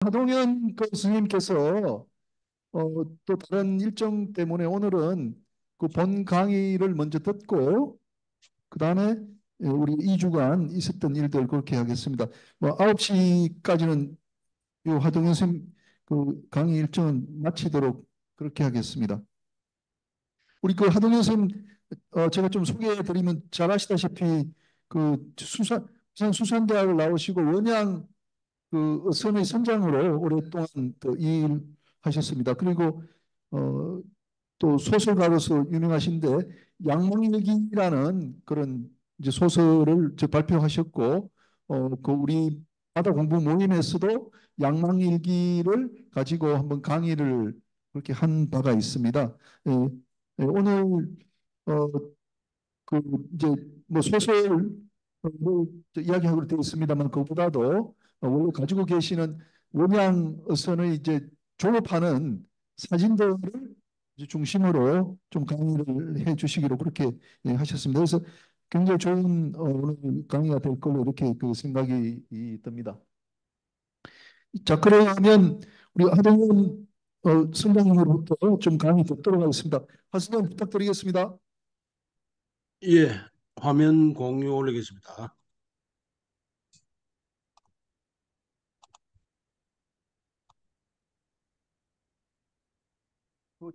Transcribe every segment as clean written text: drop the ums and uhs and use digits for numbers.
하동현 그 스님께서 또 다른 일정 때문에 오늘은 그 본 강의를 먼저 듣고 그다음에 우리 2주간 있었던 일들 그렇게 하겠습니다. 뭐 9시까지는 이 하동현 스님 그 강의 일정은 마치도록 그렇게 하겠습니다. 우리 그 하동현 스님 제가 좀 소개해 드리면 잘 아시다시피 그 수산대학을 나오시고 원양 그 선의 선장으로 오랫동안 또 일하셨습니다. 그리고 어, 또 소설가로서 유명하신데 양몽일기라는 그런 이제 소설을 발표하셨고 그 우리 바다 공부 모임에서도 양몽일기를 가지고 한번 강의를 그렇게 한 바가 있습니다. 예, 오늘 어, 그 이제 뭐 소설 뭐 이야기하고 되어 있습니다만 그보다도 원래 가지고 계시는 원양어선의 이제 졸업하는 사진들을 이제 중심으로 좀 강의를 해 주시기로 그렇게 하셨습니다. 그래서 굉장히 좋은 오늘 강의가 될 걸로 이렇게 그 생각이 듭니다. 자, 그러면 우리 하동훈 선장님으로부터 좀 강의 듣도록 하겠습니다. 하선님 부탁드리겠습니다. 예, 화면 공유 올리겠습니다.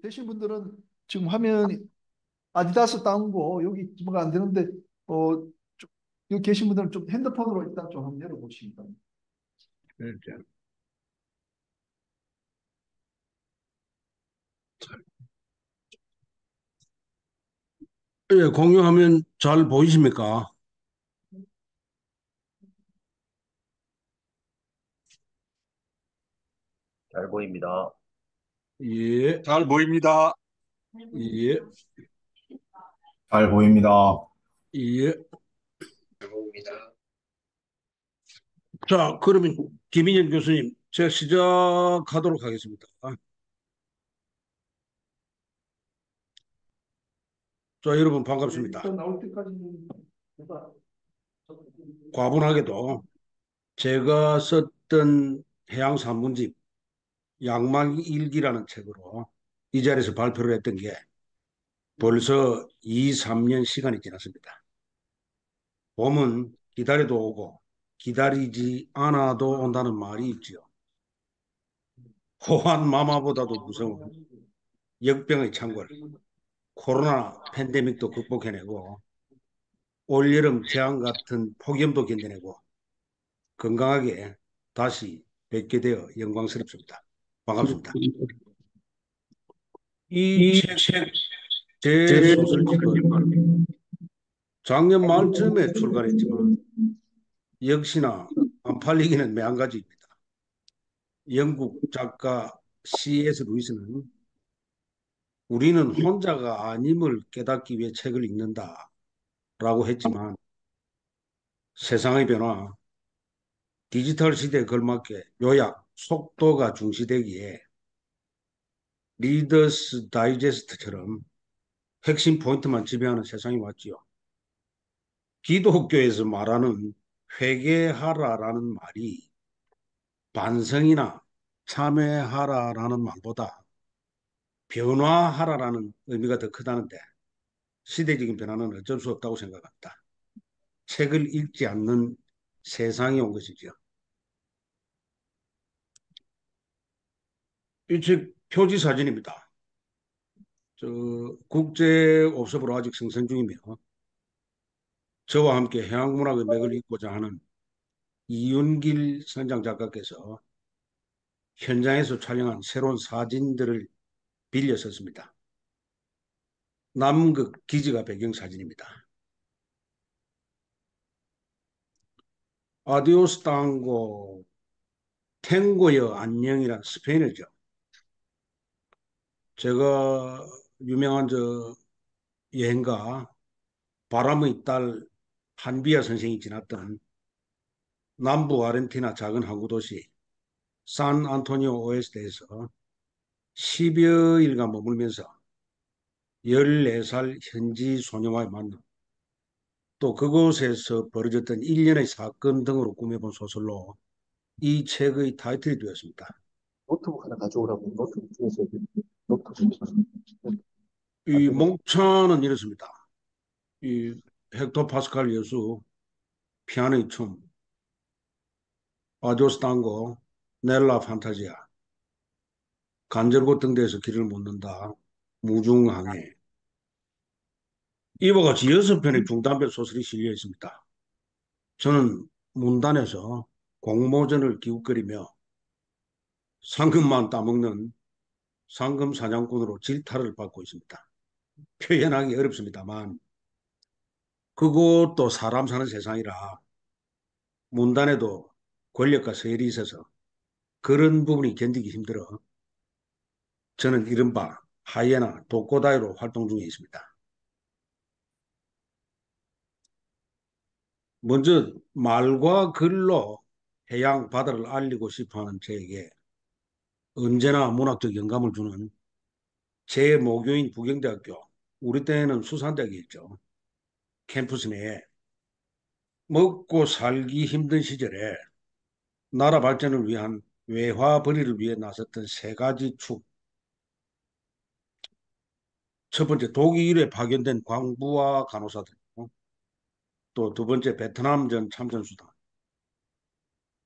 되신 분들은 지금 화면 아디다스 다운고 여기 뭐가 안 되는데 여기 계신 분들은 좀 핸드폰으로 일단 좀 한번 열어보십니다. 예, 공유하면 잘 보이십니까? 잘 보입니다. 예, 잘 보입니다. 예, 잘 보입니다. 예. 잘 보입니다. 자, 그러면 김인현 교수님, 제가 시작하도록 하겠습니다. 자, 여러분 반갑습니다. 일단 나올 때까지는 제가 과분하게도 제가 썼던 해양 산문집 양망일기라는 책으로 이 자리에서 발표를 했던 게 벌써 2, 3년 시간이 지났습니다. 봄은 기다려도 오고 기다리지 않아도 온다는 말이 있지요. 호환 마마보다도 무서운 역병의 창궐, 코로나 팬데믹도 극복해내고 올여름 재앙 같은 폭염도 견뎌내고 건강하게 다시 뵙게 되어 영광스럽습니다. 반갑습니다. 이 이 책, 책, 제 제 소설집은 작년 말쯤에 출간했지만 역시나 안 팔리기는 매한가지입니다. 영국 작가 C.S. 루이스는 우리는 혼자가 아님을 깨닫기 위해 책을 읽는다라고 했지만 세상의 변화, 디지털 시대에 걸맞게 요약, 속도가 중시되기에 리더스 다이제스트처럼 핵심 포인트만 지배하는 세상이 왔지요. 기독교에서 말하는 회개하라라는 말이 반성이나 참회하라라는 말보다 변화하라라는 의미가 더 크다는데 시대적인 변화는 어쩔 수 없다고 생각합니다. 책을 읽지 않는 세상이 온 것이죠. 이 책 표지 사진입니다. 저 국제 옵서브로 아직 생산 중이며 저와 함께 해양문학의 맥을 잇고자 하는 이윤길 선장 작가께서 현장에서 촬영한 새로운 사진들을 빌려 썼습니다. 남극 기지가 배경사진입니다. 아디오스 땅고 탱고여 안녕이란 스페인어죠. 제가 유명한 여행가 바람의 딸 한비아 선생이 지났던 남부 아르헨티나 작은 항구 도시 산 안토니오 오에스트에서 10여일간 머물면서 14살 현지 소녀와의 만남, 또 그곳에서 벌어졌던 일련의 사건 등으로 꾸며본 소설로 이 책의 타이틀이 되었습니다. 노트북 하나 가져오라고 노트북 중에서 노트북 이 목차는 이렇습니다. 이 헥토 파스칼 여수, 피아노의 춤, 아조스 tango, 넬라 판타지아, 간절곶 등대에서 길을 묻는다, 무중항해. 이와 같이 6편의 중단편 소설이 실려 있습니다. 저는 문단에서 공모전을 기웃거리며 상금만 따먹는 상금 사냥꾼으로 질타를 받고 있습니다. 표현하기 어렵습니다만 그것도 사람 사는 세상이라 문단에도 권력과 서열이 있어서 그런 부분이 견디기 힘들어 저는 이른바 하이에나 독고다이로 활동 중에 있습니다. 먼저 말과 글로 해양 바다를 알리고 싶어하는 저에게 언제나 문학적 영감을 주는 제 모교인 부경대학교, 우리 때는 수산대학이었죠. 캠퍼스 내에 먹고 살기 힘든 시절에 나라 발전을 위한 외화 벌이를 위해 나섰던 세 가지 축. 첫 번째, 독일에 파견된 광부와 간호사들. 또 두 번째, 베트남전 참전수단.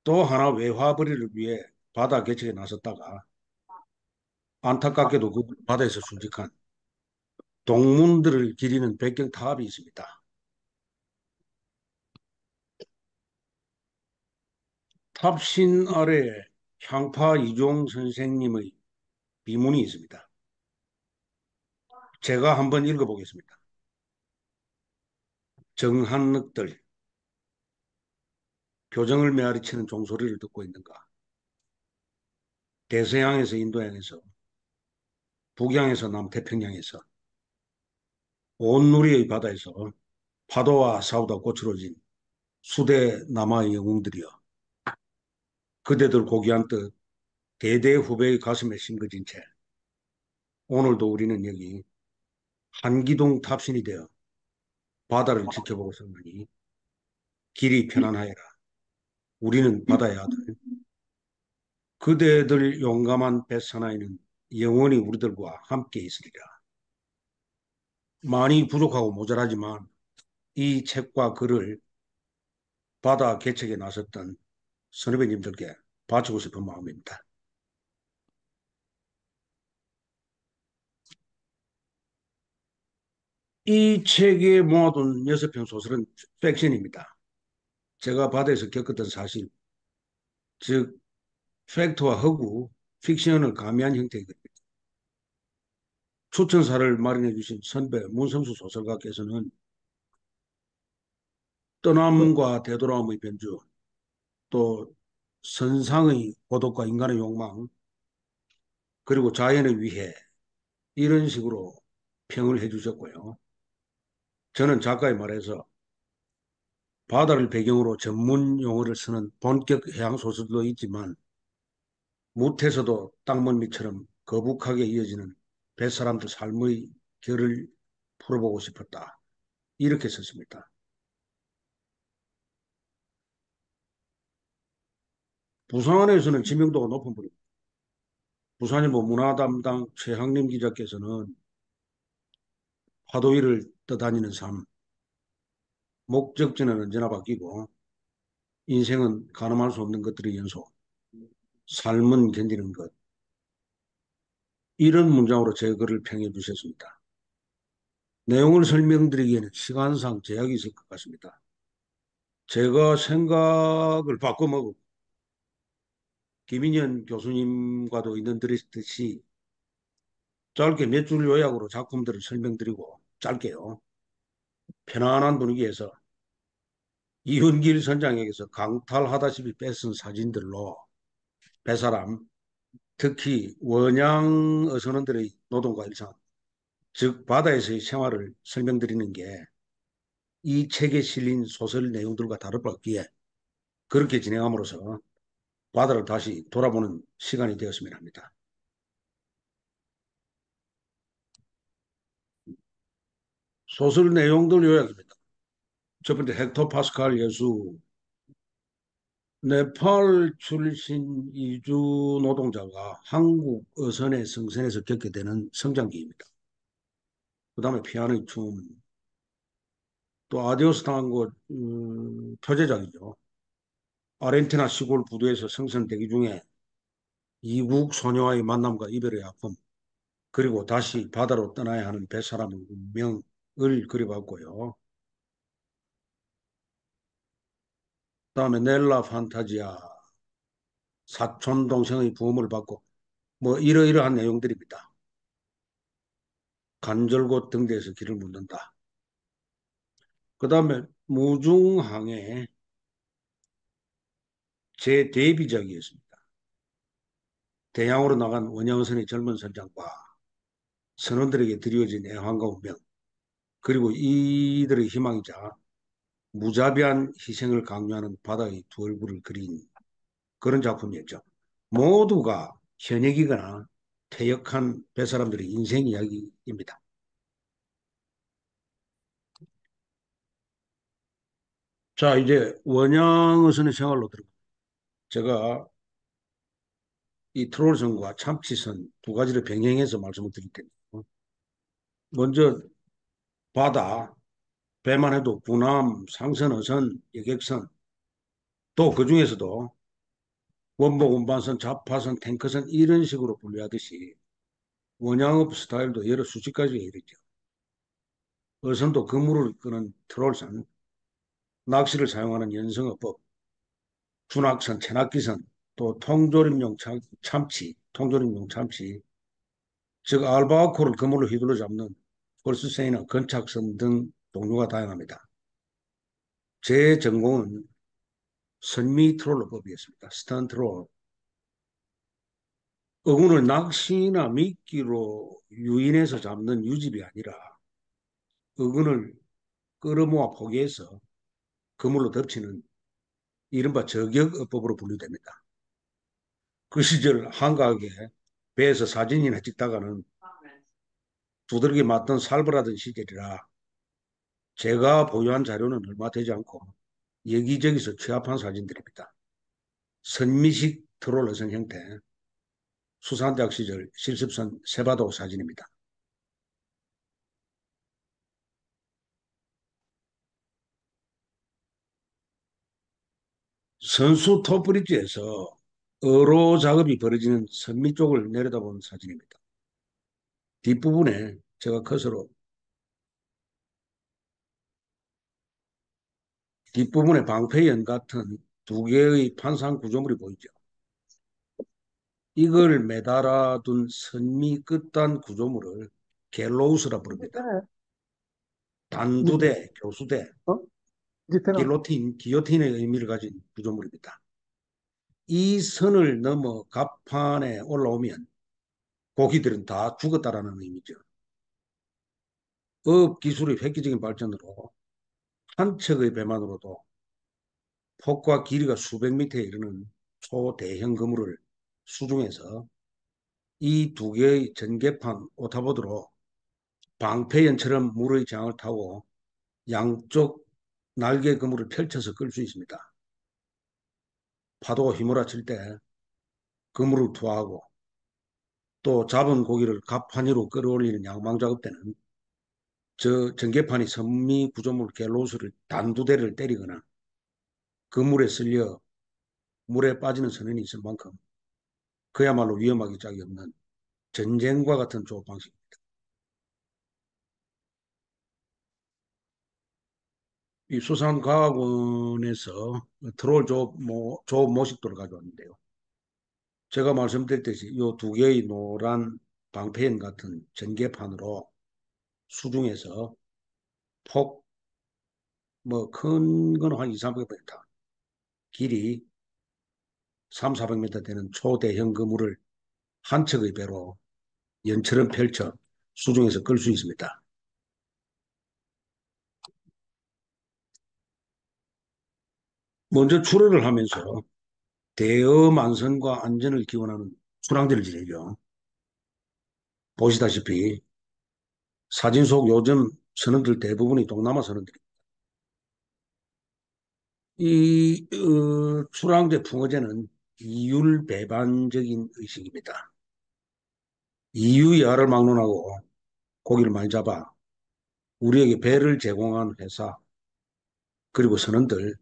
또 하나 외화 벌이를 위해 바다 개척에 나섰다가 안타깝게도 그 바다에서 순직한 동문들을 기리는 백경 타압이 있습니다. 탑신 아래 향파 이종 선생님의 비문이 있습니다. 제가 한번 읽어보겠습니다. 정한늑들, 교정을 메아리치는 종소리를 듣고 있는가? 대서양에서 인도양에서, 북양에서 남태평양에서, 온누리의 바다에서 파도와 싸우다 고추러진 수대 남아의 영웅들이여. 그대들 고귀한 뜻 대대 후배의 가슴에 심겨진 채 오늘도 우리는 여기 한기둥 탑신이 되어 바다를 지켜보고 있으니 길이 편안하여라. 우리는 바다의 아들. 그대들 용감한 뱃사나이는 영원히 우리들과 함께 있으리라. 많이 부족하고 모자라지만 이 책과 글을 바다 개척에 나섰던 선후배님들께 바치고 싶은 마음입니다. 이 책에 모아둔 6편 소설은 팩션입니다. 제가 바다에서 겪었던 사실, 즉 팩트와 허구, 픽션을 가미한 형태의 글입니다. 추천사를 마련해 주신 선배 문성수 소설가께서는 떠남과 되돌아옴의 변주, 또 선상의 고독과 인간의 욕망, 그리고 자연의 위해, 이런 식으로 평을 해주셨고요. 저는 작가의 말에서 바다를 배경으로 전문 용어를 쓰는 본격 해양 소설도 있지만 무태서도 땅먼 밑처럼 거북하게 이어지는 뱃사람들 삶의 결을 풀어보고 싶었다. 이렇게 썼습니다. 부산에서는知名도가 높은 분입니다. 부산일보 문화담당 최학림 기자께서는 파도 위를 떠다니는 삶, 목적지는 언제나 바뀌고 인생은 가늠할 수 없는 것들의 연속, 삶은 견디는 것, 이런 문장으로 제 글을 평해 주셨습니다. 내용을 설명드리기에는 시간상 제약이 있을 것 같습니다. 제가 생각을 바꿔먹고 김인현 교수님과도 인연드렸듯이 짧게 몇 줄 요약으로 작품들을 설명드리고 짧게요. 편안한 분위기에서 이훈길 선장에게서 강탈하다시피 뺏은 사진들로 배사람, 특히 원양 어선원들의 노동과 일상, 즉 바다에서의 생활을 설명드리는 게 이 책에 실린 소설 내용들과 다를 바 없기에 그렇게 진행함으로써 바다를 다시 돌아보는 시간이 되었으면 합니다. 소설 내용들 요약입니다. 첫 번째, 헥토 파스칼 여수 네팔 출신 이주 노동자가 한국 어선의 성선에서 겪게 되는 성장기입니다. 그 다음에 피아노의 춤, 또 아디오스 tango 표제작이죠. 아르헨티나 시골 부두에서 생선 대기 중에 이국 소녀와의 만남과 이별의 아픔, 그리고 다시 바다로 떠나야 하는 뱃사람의 운명을 그려봤고요. 그다음에 넬라 판타지아, 사촌 동생의 부음을 받고 뭐 이러이러한 내용들입니다. 간절곶 등대에서 길을 묻는다. 그 다음에 무중항의 제 데뷔작이었습니다. 대양으로 나간 원양어선의 젊은 선장과 선원들에게 드리워진 애환과 운명, 그리고 이들의 희망이자 무자비한 희생을 강요하는 바다의 두 얼굴을 그린 그런 작품이었죠. 모두가 현역이거나 퇴역한 배사람들의 인생 이야기입니다. 자, 이제 원양어선의 생활로 들어가. 제가 이 트롤선과 참치선 두 가지를 병행해서 말씀을 드릴 텐데, 먼저 바다, 배만 해도 군함, 상선, 어선, 여객선, 또 그중에서도 원복, 운반선, 잡화선, 탱커선 이런 식으로 분류하듯이 원양업 스타일도 여러 수십 가지가 이르죠. 어선도 그물을 끄는 트롤선, 낚시를 사용하는 연성어법, 준악선, 체납기선, 또 통조림용 참치, 통조림용 참치, 즉 알바코를 그물로 휘둘러 잡는 폴스세이너, 건착선 등 종류가 다양합니다. 제 전공은 선미 트롤러법이었습니다. 스턴 트롤. 어군을 낚시나 미끼로 유인해서 잡는 유집이 아니라 어군을 끌어모아 포개해서 그물로 덮치는 이른바 저격어법으로 분류됩니다. 그 시절 한가하게 배에서 사진이나 찍다가는 두들겨 맞던 살벌하던 시절이라 제가 보유한 자료는 얼마 되지 않고 여기저기서 취합한 사진들입니다. 선미식 트롤 어선 형태, 수산대학 시절 실습선 세바도 사진입니다. 선수 톱브릿지에서 어로 작업이 벌어지는 선미 쪽을 내려다본 사진입니다. 뒷부분에 제가 컷으로 뒷부분에 방패연 같은 두 개의 판상 구조물이 보이죠. 이걸 매달아둔 선미 끝단 구조물을 갤로우스라 부릅니다. 단두대, 교수대, 어? 이제 되나? 기요틴의 의미를 가진 구조물입니다. 이 선을 넘어 갑판에 올라오면 고기들은 다 죽었다라는 의미죠. 업 기술의 획기적인 발전으로 한 척의 배만으로도 폭과 길이가 수백 미터에 이르는 초대형 그물을 수중에서 이 두 개의 전개판 오타보드로 방패연처럼 물의 장을 타고 양쪽 날개 그물을 펼쳐서 끌 수 있습니다. 파도가 휘몰아칠 때 그물을 투하하고 또 잡은 고기를 갑판 위로 끌어올리는 양망 작업 때는 저 전개판이 선미 구조물 갤로스를 단두대를 때리거나 그물에 쓸려 물에 빠지는 선언이 있을 만큼 그야말로 위험하기 짝이 없는 전쟁과 같은 조업 방식입니다. 이 수산과학원에서 트롤 조업 모식도를 가져왔는데요. 제가 말씀드렸듯이 이 두 개의 노란 방패연 같은 전개판으로 수중에서 폭, 뭐 큰 거는 한 2, 300m, 길이 3, 400m 되는 초대형 그물을 한 척의 배로 연처럼 펼쳐 수중에서 끌 수 있습니다. 먼저 출어를 하면서 대어만선과 안전을 기원하는 순항제를 지내죠. 보시다시피 사진 속 요즘 선원들 대부분이 동남아 선원들입니다. 출항제 붕어제는 이율 배반적인 의식입니다. 이유야를 막론하고 고기를 많이 잡아 우리에게 배를 제공한 회사, 그리고 선원들,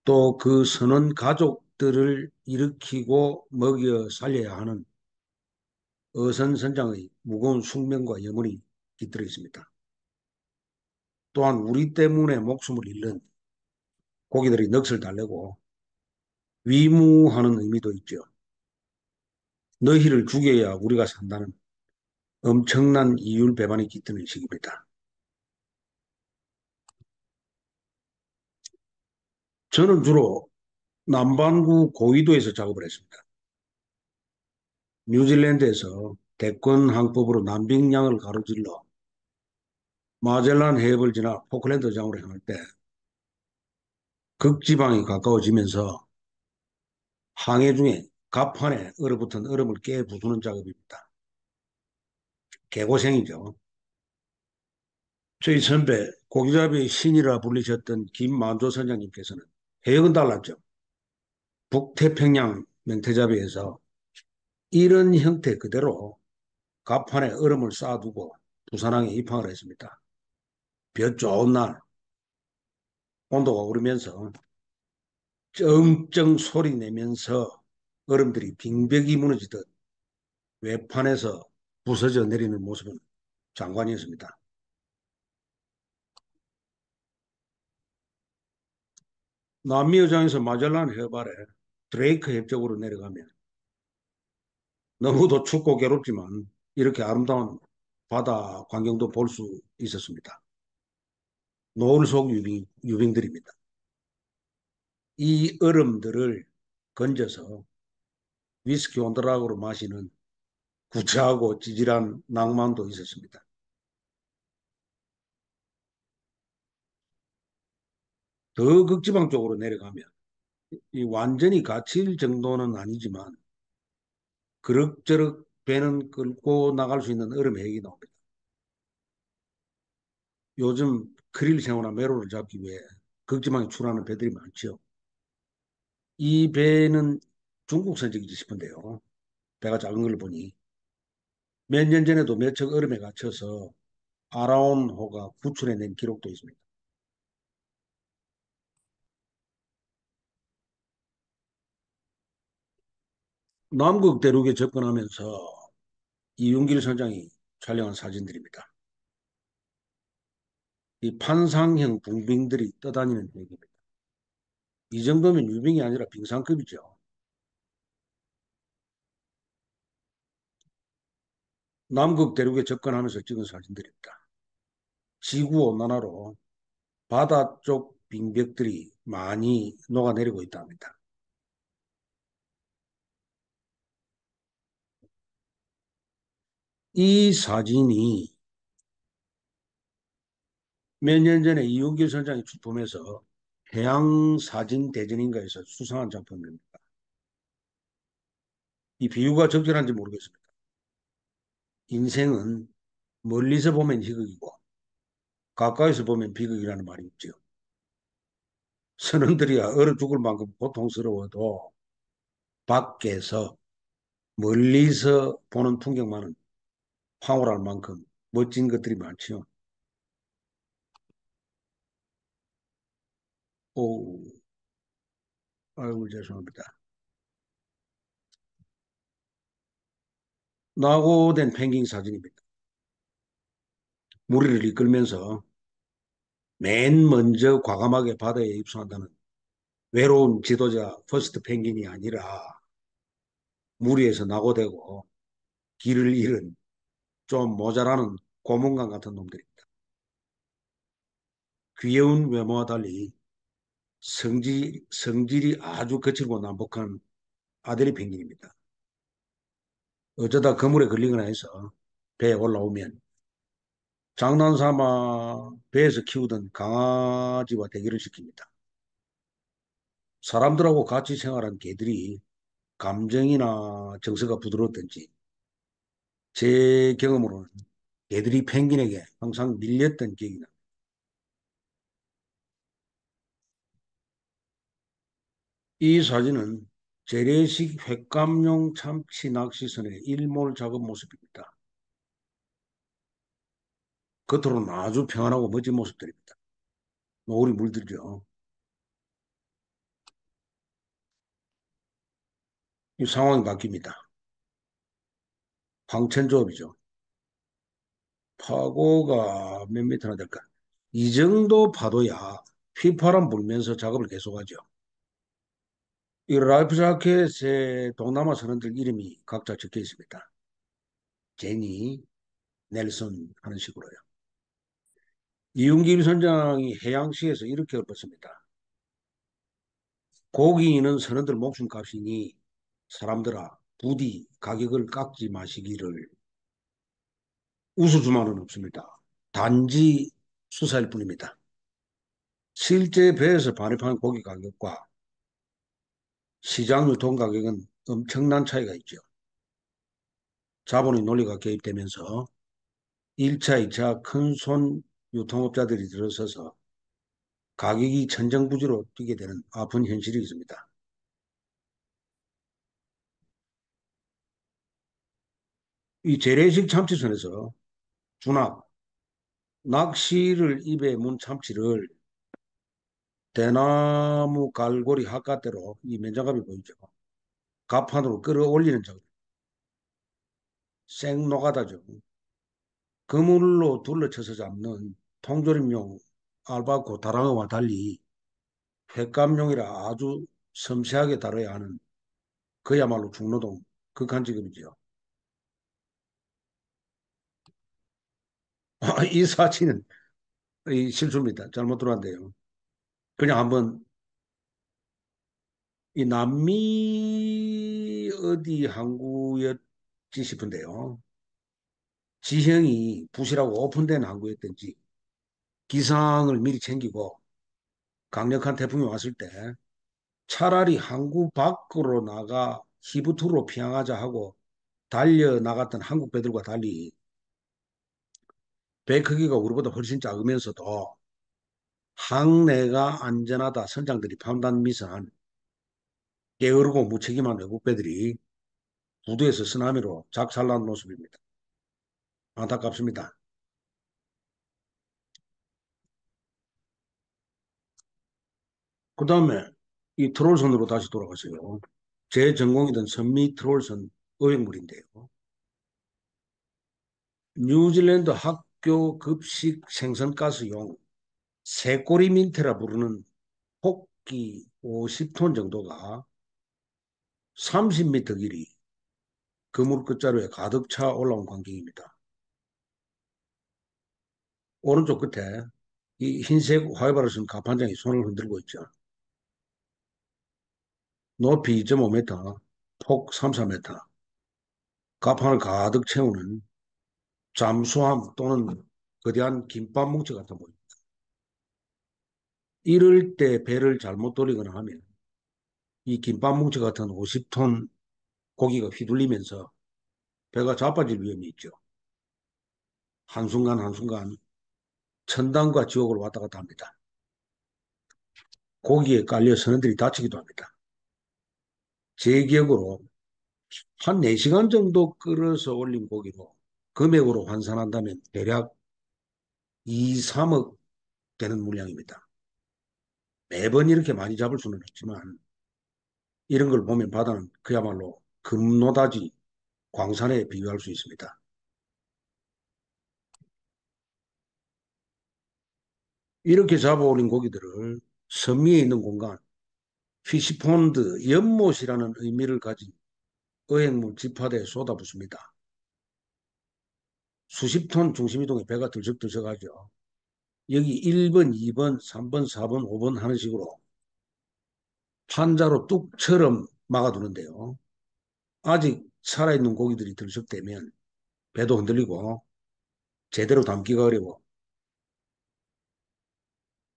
또 그 선원 가족들을 일으키고 먹여 살려야 하는 어선선장의 무거운 숙명과 염원이 깃들어 있습니다. 또한 우리 때문에 목숨을 잃는 고기들이 넋을 달래고 위무하는 의미도 있죠. 너희를 죽여야 우리가 산다는 엄청난 이율 배반이 깃드는 식입니다. 저는 주로 남반구 고위도에서 작업을 했습니다. 뉴질랜드에서 대권 항법으로 남빙양을 가로질러 마젤란 해협을 지나 포클랜드 장으로 향할 때 극지방이 가까워지면서 항해 중에 갑판에 얼어붙은 얼음을 깨 부수는 작업입니다. 개고생이죠. 저희 선배 고기잡이 신이라 불리셨던 김만조 선장님께서는 해역은 달랐죠. 북태평양 맹태잡이에서 이런 형태 그대로 갑판에 얼음을 쌓아두고 부산항에 입항을 했습니다. 볕 좋은 날 온도가 오르면서 쩡쩡 소리 내면서 얼음들이 빙벽이 무너지듯 외판에서 부서져 내리는 모습은 장관이었습니다. 남미여장에서 마젤란 해협 아래 드레이크 해협 쪽으로 내려가면 너무도 춥고 괴롭지만 이렇게 아름다운 바다 광경도 볼 수 있었습니다. 노을 속 유빙들입니다. 이 얼음들을 건져서 위스키 온드락으로 마시는 구차하고 찌질한 낭만도 있었습니다. 더 극지방 쪽으로 내려가면 이 완전히 갇힐 정도는 아니지만 그럭저럭 배는 끌고 나갈 수 있는 얼음 해역이 나옵니다. 요즘 크릴 생어나 메로를 잡기 위해 극지방에 출하는 배들이 많죠. 이 배는 중국 선적이지 싶은데요. 배가 작은 걸 보니 몇 년 전에도 몇 척 얼음에 갇혀서 아라온호가 구출해낸 기록도 있습니다. 남극 대륙에 접근하면서 이윤길 선장이 촬영한 사진들입니다. 이 판상형 붕빙들이 떠다니는 얘기입니다. 이 정도면 유빙이 아니라 빙상급이죠. 남극 대륙에 접근하면서 찍은 사진들입니다. 지구온난화로 바다 쪽 빙벽들이 많이 녹아내리고 있다 합니다. 이 사진이 몇 년 전에 이용길 선장이 출품해서 해양사진대전인가에서 수상한 작품입니다. 이 비유가 적절한지 모르겠습니다. 인생은 멀리서 보면 희극이고 가까이서 보면 비극이라는 말이 있죠. 선원들이야 얼어 죽을 만큼 고통스러워도 밖에서 멀리서 보는 풍경만은 황홀할 만큼 멋진 것들이 많죠. 오, 아이고 죄송합니다. 낙오된 펭귄 사진입니다. 무리를 이끌면서 맨 먼저 과감하게 바다에 입성한다는 외로운 지도자 퍼스트 펭귄이 아니라 무리에서 낙오되고 길을 잃은 좀 모자라는 고문관 같은 놈들입니다. 귀여운 외모와 달리 성질이 아주 거칠고 난폭한 아데리 펭귄입니다. 어쩌다 그물에 걸리거나 해서 배에 올라오면 장난삼아 배에서 키우던 강아지와 대결을 시킵니다. 사람들하고 같이 생활한 개들이 감정이나 정서가 부드러웠던지 제 경험으로는 개들이 펭귄에게 항상 밀렸던 기억이 납니다. 이 사진은 재래식 횟감용 참치 낚시선의 일몰 작업 모습입니다. 겉으로는 아주 평안하고 멋진 모습들입니다. 노을이 물들죠. 이 상황이 바뀝니다. 황천조업이죠. 파고가 몇 미터나 될까? 이 정도 파도야 휘파람 불면서 작업을 계속하죠. 이 라이프 자켓에 동남아 선원들 이름이 각자 적혀 있습니다. 제니, 넬슨 하는 식으로요. 이윤길 선장이 해양시에서 이렇게 읊었습니다. 고기는 선원들 목숨값이니 사람들아 부디 가격을 깎지 마시기를. 웃을 수만은 없습니다. 단지 수사일 뿐입니다. 실제 배에서 반입한 고기 가격과 시장 유통 가격은 엄청난 차이가 있죠. 자본의 논리가 개입되면서 1차, 2차 큰손 유통업자들이 들어서서 가격이 천정부지로 뛰게 되는 아픈 현실이 있습니다. 이 재래식 참치선에서 준합, 낚시를 입에 문 참치를 대나무 갈고리 한가대로 이 맨장갑이 보이죠. 갑판으로 끌어올리는 작업. 생노가다죠. 그물로 둘러쳐서 잡는 통조림용 알바코 다랑어와 달리 횟감용이라 아주 섬세하게 다뤄야 하는 그야말로 중노동 극한 직업이죠. 이 사진은 이 실수입니다. 잘못 들어왔는데요. 그냥 한번 이 남미 어디 항구였지 싶은데요. 지형이 부실하고 오픈된 항구였든지 기상을 미리 챙기고 강력한 태풍이 왔을 때 차라리 항구 밖으로 나가 히브투로 피항하자 하고 달려나갔던 한국 배들과 달리 배 크기가 우리보다 훨씬 작으면서도 항내가 안전하다 선장들이 판단 미스한 게으르고 무책임한 외국 배들이 부두에서 쓰나미로 작살난 모습입니다. 안타깝습니다. 그 다음에 이 트롤선으로 다시 돌아가세요. 제 전공이던 선미 트롤선 어획물인데요. 뉴질랜드 학교 급식 생선가스용 새꼬리 민트라 부르는 호끼 50톤 정도가 30m 길이 그물 끝자루에 가득 차 올라온 광경입니다. 오른쪽 끝에 이 흰색 화이바를 쓴 가판장이 손을 흔들고 있죠. 높이 2.5m, 폭 3, 4m, 가판을 가득 채우는 잠수함 또는 거대한 김밥 뭉치 같아 보입니다. 이럴 때 배를 잘못 돌리거나 하면 이 김밥 뭉치 같은 50톤 고기가 휘둘리면서 배가 자빠질 위험이 있죠. 한순간 한순간 천당과 지옥을 왔다 갔다 합니다. 고기에 깔려 선원들이 다치기도 합니다. 제 기억으로 한 4시간 정도 끓여서 올린 고기로 금액으로 환산한다면 대략 2, 3억 되는 물량입니다. 매번 이렇게 많이 잡을 수는 없지만 이런 걸 보면 바다는 그야말로 금노다지 광산에 비유할 수 있습니다. 이렇게 잡아올린 고기들을 섬미에 있는 공간, 피시폰드, 연못이라는 의미를 가진 어획물 지파대에 쏟아붓습니다. 수십 톤 중심이동의 배가 들썩들썩하죠. 여기 1번, 2번, 3번, 4번, 5번 하는 식으로 판자로 뚝처럼 막아두는데요. 아직 살아있는 고기들이 들썩대면 배도 흔들리고 제대로 담기가 어려워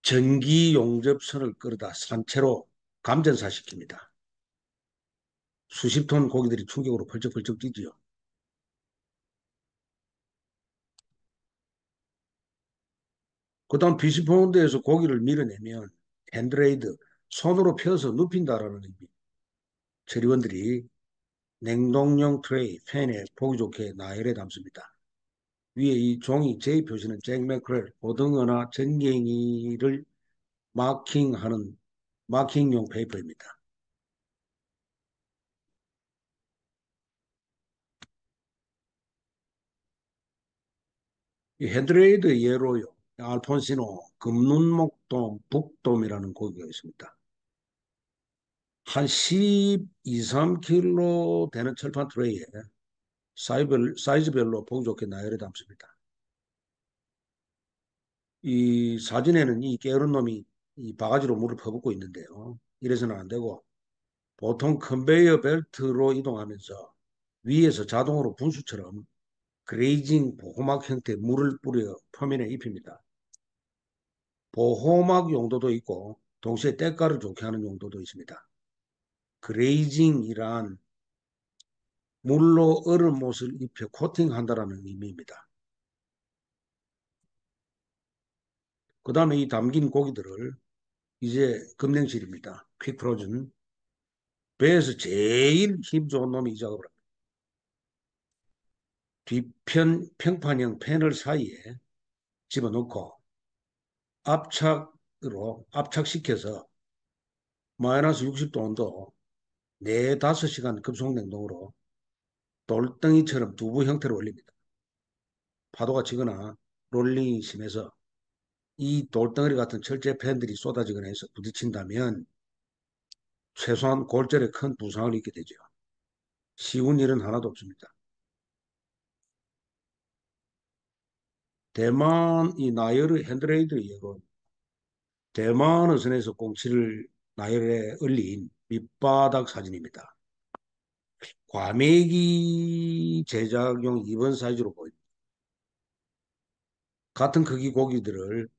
전기 용접선을 끌어다 산채로 감전사시킵니다. 수십 톤 고기들이 충격으로 펄쩍펄쩍 뛰지요. 그 다음 피시폰드에서 고기를 밀어내면 핸드레이드, 손으로 펴서 눕힌다라는 의미. 처리원들이 냉동용 트레이, 팬에 보기 좋게 나열해 담습니다. 위에 이 종이 J 표시는 잭 매크렐, 고등어나 전갱이를 마킹하는 마킹용 페이퍼입니다. 이 헤드레이드 예로요. 알폰시노, 금눈목돔, 북돔이라는 고기가 있습니다. 한 12, 3kg 되는 철판 트레이에 사이즈별로 보기 좋게 나열해 담습니다. 이 사진에는 이 게으른 놈이 이 바가지로 물을 퍼붓고 있는데요. 이래서는 안 되고 보통 컨베이어 벨트로 이동하면서 위에서 자동으로 분수처럼 그레이징 보호막 형태의 물을 뿌려 표면에 입힙니다. 보호막 용도도 있고 동시에 때깔을 좋게 하는 용도도 있습니다. 그레이징이란 물로 얼음못을 입혀 코팅한다라는 의미입니다. 그 다음에 이 담긴 고기들을 이제 급냉실입니다. 퀵 프로즌. 배에서 제일 힘 좋은 놈이 이 작업을 합니다. 뒤편 평판형 패널 사이에 집어넣고 압착시켜서 마이너스 60도 온도 4, 5시간 급속냉동으로 돌덩이처럼 두부 형태로 올립니다. 파도가 치거나 롤링이 심해서 이 돌덩어리 같은 철제 팬들이 쏟아지거나 해서 부딪힌다면 최소한 골절에 큰 부상을 입게 되죠. 쉬운 일은 하나도 없습니다. 대만 이 나열의 핸드레이드 예로 대만 어선에서 공치를 나열에 올린 밑바닥 사진입니다. 과메기 제작용 2번 사이즈로 보입니다. 같은 크기 고기들을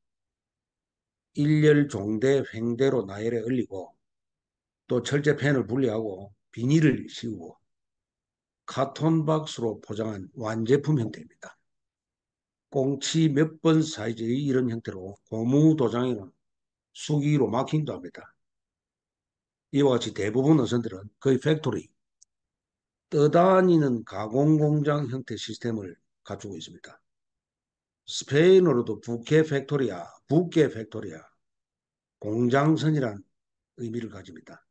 일렬 종대 횡대로 나열에 올리고 또 철제 팬을 분리하고 비닐을 씌우고 카톤 박스로 포장한 완제품 형태입니다. 꽁치 몇 번 사이즈의 이런 형태로 고무 도장이나 수기로 마킹도 합니다. 이와 같이 대부분 어선들은 거의 팩토리, 떠다니는 가공공장 형태 시스템을 갖추고 있습니다. 스페인어로도 부케 팩토리아, 공장선이란 의미를 가집니다.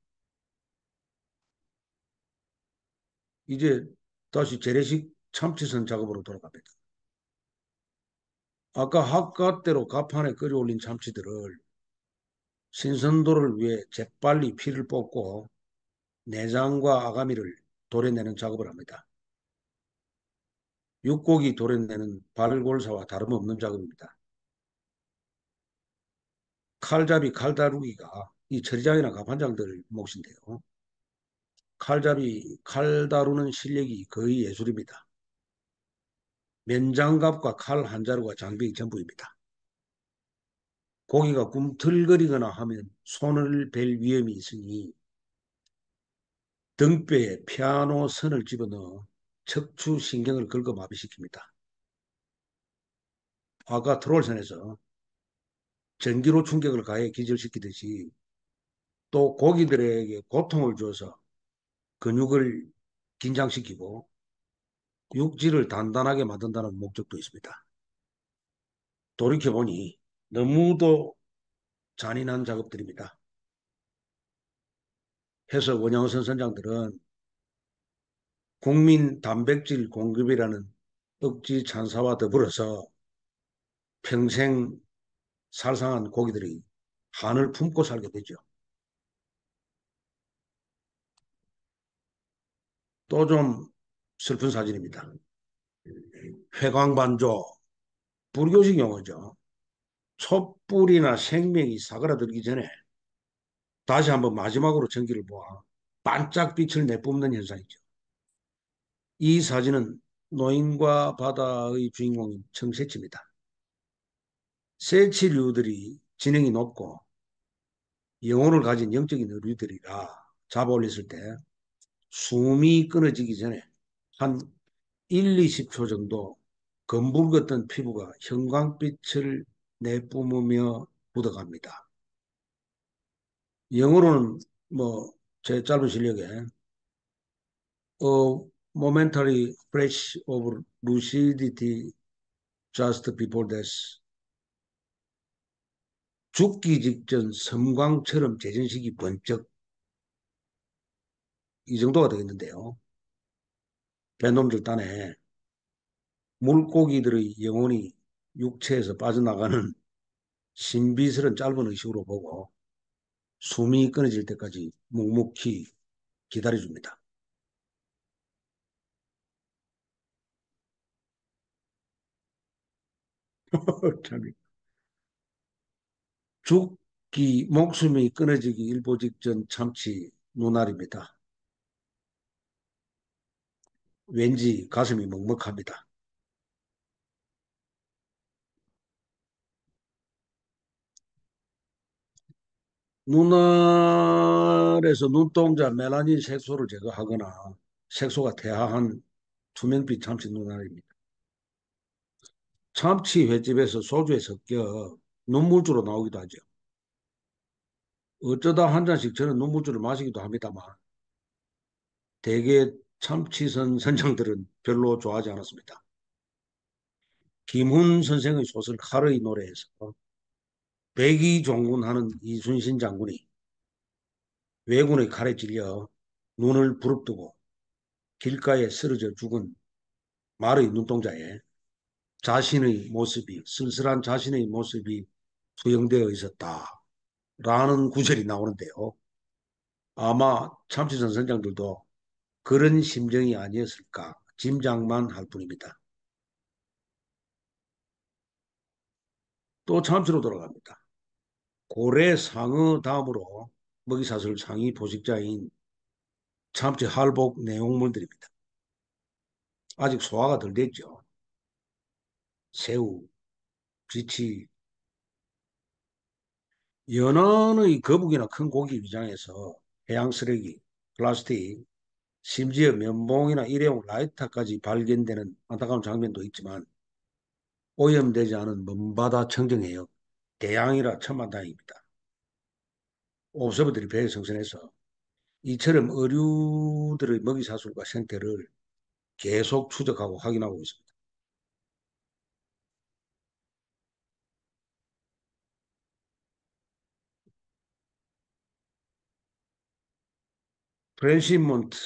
이제 다시 재래식 참치선 작업으로 돌아갑니다. 아까 학과대로 갑판에 끓여올린 참치들을 신선도를 위해 재빨리 피를 뽑고 내장과 아가미를 도려내는 작업을 합니다. 육고기 도려내는 발골사와 다름없는 작업입니다. 칼잡이, 칼다루기가 이 처리장이나 갑판장들 몫인데요. 칼잡이, 칼 다루는 실력이 거의 예술입니다. 면장갑과 칼 한 자루가 장비의 전부입니다. 고기가 꿈틀거리거나 하면 손을 벨 위험이 있으니 등뼈에 피아노 선을 집어넣어 척추 신경을 긁어 마비시킵니다. 아까 트롤선에서 전기로 충격을 가해 기절시키듯이 또 고기들에게 고통을 줘서 근육을 긴장시키고 육질을 단단하게 만든다는 목적도 있습니다. 돌이켜보니 너무도 잔인한 작업들입니다. 해서 원양어선 선장들은 국민 단백질 공급이라는 억지 찬사와 더불어서 평생 살상한 고기들이 한을 품고 살게 되죠. 또 좀 슬픈 사진입니다. 회광반조, 불교식 용어죠. 촛불이나 생명이 사그라들기 전에 다시 한번 마지막으로 전기를 모아 반짝 빛을 내뿜는 현상이죠. 이 사진은 노인과 바다의 주인공인 청새치입니다. 새치류들이 지능이 높고 영혼을 가진 영적인 어류들이라 잡아 올렸을 때 숨이 끊어지기 전에 한 1, 20초 정도 검붉었던 피부가 형광빛을 내뿜으며 묻어갑니다. 영어로는 뭐 제 짧은 실력에 momentary flash of lucidity just before death. 죽기 직전 섬광처럼 제전식이 번쩍, 이 정도가 되겠는데요. 벤놈들 딴에 물고기들의 영혼이 육체에서 빠져나가는 신비스런 짧은 의식으로 보고 숨이 끊어질 때까지 묵묵히 기다려줍니다. 참, 죽기, 목숨이 끊어지기 일보 직전 참치 눈알입니다. 왠지 가슴이 먹먹합니다. 눈알에서 눈동자 멜라닌 색소를 제거하거나 색소가 퇴화한 투명빛 참치 눈알입니다. 참치 횟집에서 소주에 섞여 눈물주로 나오기도 하죠. 어쩌다 한 잔씩 저는 눈물주를 마시기도 합니다만 대개 참치선 선장들은 별로 좋아하지 않았습니다. 김훈 선생의 소설 칼의 노래에서 백의종군하는 이순신 장군이 왜군의 칼에 찔려 눈을 부릅뜨고 길가에 쓰러져 죽은 말의 눈동자에 자신의 모습이, 쓸쓸한 자신의 모습이 투영되어 있었다라는 구절이 나오는데요. 아마 참치선 선장들도 그런 심정이 아니었을까 짐작만 할 뿐입니다. 또 참치로 돌아갑니다. 고래 상어 다음으로 먹이사슬 상위 포식자인 참치 할복 내용물들입니다. 아직 소화가 덜 됐죠. 새우, 쥐치, 연안의 거북이나 큰 고기 위장에서 해양 쓰레기, 플라스틱, 심지어 면봉이나 일회용 라이터까지 발견되는 안타까운 장면도 있지만 오염되지 않은 먼바다 청정해역 대양이라 천만다행입니다. 옵서버들이 배에 승선해서 이처럼 어류들의 먹이사슬과 생태를 계속 추적하고 확인하고 있습니다. 프렌시먼트